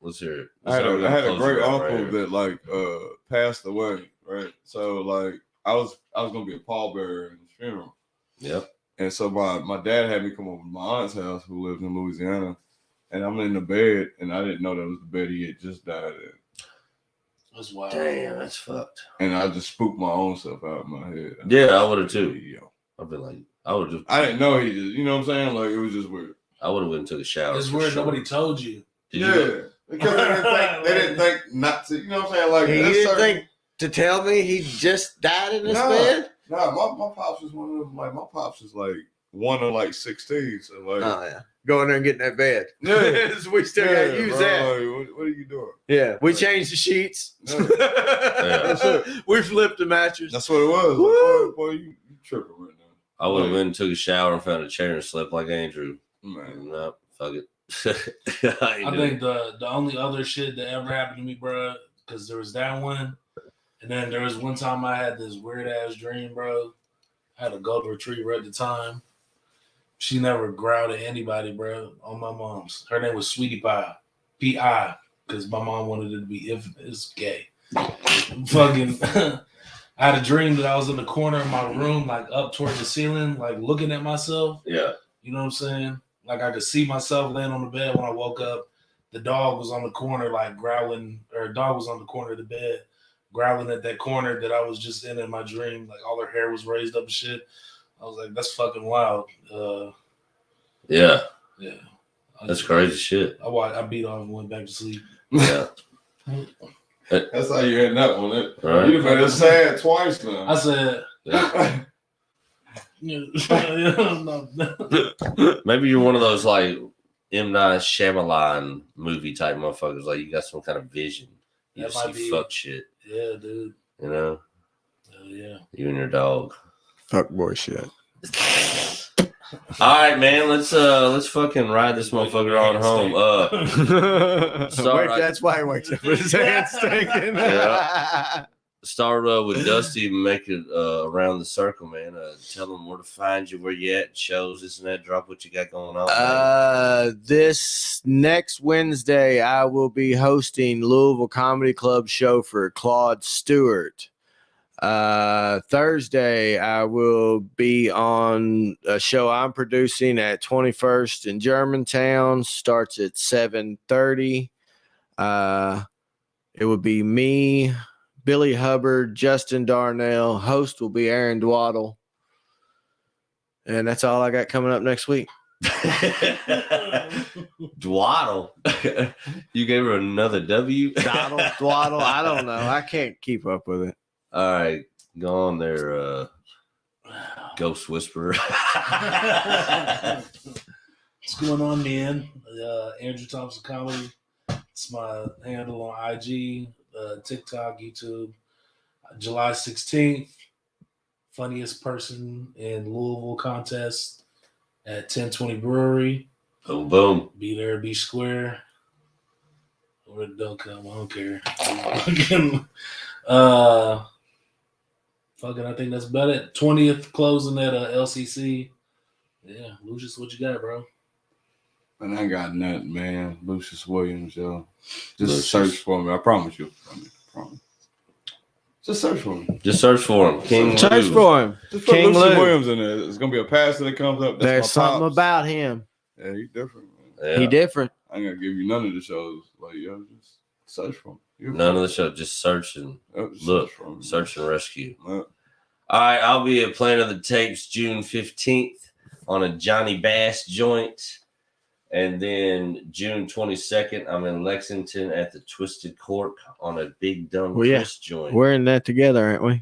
Let's hear it.
I had a
Close
great
it out
uncle
right here.
that like passed away, right? So like I was gonna be a pallbearer in his funeral.
Yep.
And so my dad had me come over to my aunt's house who lives in Louisiana. And I'm in the bed and I didn't know that was the bed he had just died in.
That's wild.
Damn, that's fucked.
And I just spooked my own self out of my head.
Yeah, I would have too.
Yo.
I've been like, I would have.
I didn't know he just, you know what I'm saying? Like it was just weird.
I would have went and took a shower.
It's
for
weird.
sure.
Nobody told you.
Did you?
Yeah. Because they didn't think not to, you know what I'm saying? Like
You
that's
didn't
certain-
think to tell me he just died in his
No.
bed?
Nah, my pops was one of them. Like my pops was like one of like 16. So like,
Oh yeah. Go in there and get in that bed.
yeah,
We still
yeah,
gotta use
bro,
that.
like, what are you doing?
Yeah. We changed the sheets.
Yeah.
That's it. We flipped the mattress.
That's what it was.
Woo.
Like, boy, you tripping right now.
I would have went and took a shower and found a chair and slept like Andrew.
Man.
No, fuck it.
I think the only other shit that ever happened to me, bro, because there was that one, and then there was one time I had this weird ass dream, bro. I had a golden retriever at the time. She never growled at anybody, bro. On my mom's. Her name was Sweetie Pie, P.I., because my mom wanted it to be it's gay. Fucking, I had a dream that I was in the corner of my room, like up toward the ceiling, like looking at myself.
Yeah.
You know what I'm saying? Like I could see myself laying on the bed when I woke up. The dog was on the corner, like growling, or a dog was on the corner of the bed, growling at that corner that I was just in my dream. Like all her hair was raised up and shit. I was like, that's fucking wild.
Yeah.
Yeah.
That's crazy shit.
I beat off and went back to sleep.
Yeah.
That's how you end up on it.
Right.
You've been sad twice now.
I said,
Yeah.
no.
Maybe you're one of those like M. Night Shyamalan movie type motherfuckers. Like you got some kind of vision. You
That
just
might
see
be.
fuck shit.
Yeah, dude.
You know?
Yeah.
You and your dog.
Fuck boy shit.
All right, man. Let's fucking ride this motherfucker on home.
That's why he wakes up with his hands stinking.
Yeah. Start with Dusty and make it around the circle, man. Tell them where to find you, where you at, shows, this and that. Drop what you got going on.
This next Wednesday, I will be hosting Louisville Comedy Club show for Claude Stewart. Thursday, I will be on a show I'm producing at 21st in Germantown. Starts at 7:30. It will be me, Billy Hubbard, Justin Darnell. Host will be Aaron Dwaddle. And that's all I got coming up next week.
Dwaddle. You gave her another W?
Dwaddle. I don't know. I can't keep up with it.
All right. Go on there, Ghost Whisperer.
What's going on, man? Andrew Thompson Comedy. It's my handle on IG, TikTok, YouTube. July 16th, funniest person in Louisville contest at 1020 Brewery.
Boom, boom.
Be there, be square. Or don't come, I don't care. Fucking, I think that's about it. 20th closing at LCC. Yeah, Lucius, what you got, bro?
And I got nothing, man. Lucius Williams, yo. Just
Lucius.
search for me. I promise you. I promise. Just search for me.
Just search for him. King
Search
Lou.
for him.
Just put
King
Lucius
Lou.
Williams in there. It's gonna be a pastor that comes up. That's
There's
my
something
pops.
about him.
Yeah, he's different, man.
Yeah.
He different.
I ain't gonna give you none of the shows. Like, yo, just search for him.
None of the show. Just search and
Just
look.
search for him.
Search and rescue.
Look.
All right, I'll be at Planet of the Tapes June 15th on a Johnny Bass joint. And then June 22nd, I'm in Lexington at the Twisted Cork on a Big Dumb
Well, yeah.
Twist joint.
We're in that together, aren't we?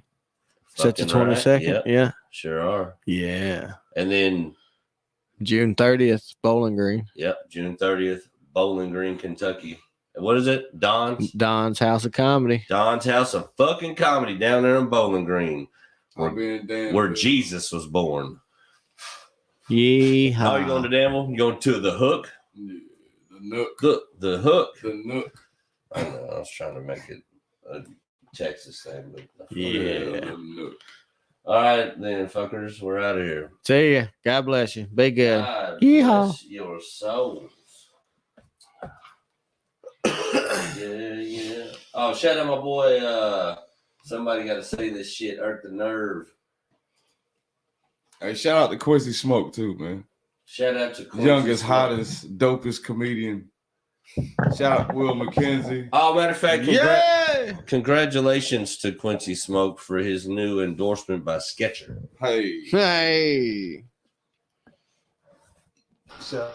Is that the
Fucking right.
22nd?
Yep,
Yeah.
sure are.
Yeah.
And then,
June 30th, Bowling Green.
June 30th, Bowling Green, Kentucky. And what is it? Don's
House of Comedy.
House of fucking comedy down there in Bowling Green,
I'll be in Danville.
where Jesus was born.
Yeehaw.
How are you going to Danville? You going to the Hook?
Yeah, the Nook.
The Hook.
The Nook.
I know. I was trying to make it a Texas thing, but
Yeah.
The Nook.
All right, then, fuckers, we're out of here.
See ya. God bless you. Be good.
God
Yeehaw.
bless your souls. Yeah. Oh, shout out my boy. Somebody got to say this shit. Earth the Nerve.
Hey, shout out to Quincy Smoke too, man.
Shout out to Quincy
Youngest,
Smoke.
hottest, dopest comedian. Shout out Will McKenzie.
Oh, matter of fact,
Yeah.
congratulations to Quincy Smoke for his new endorsement by Skechers.
Hey.
Hey.
Shout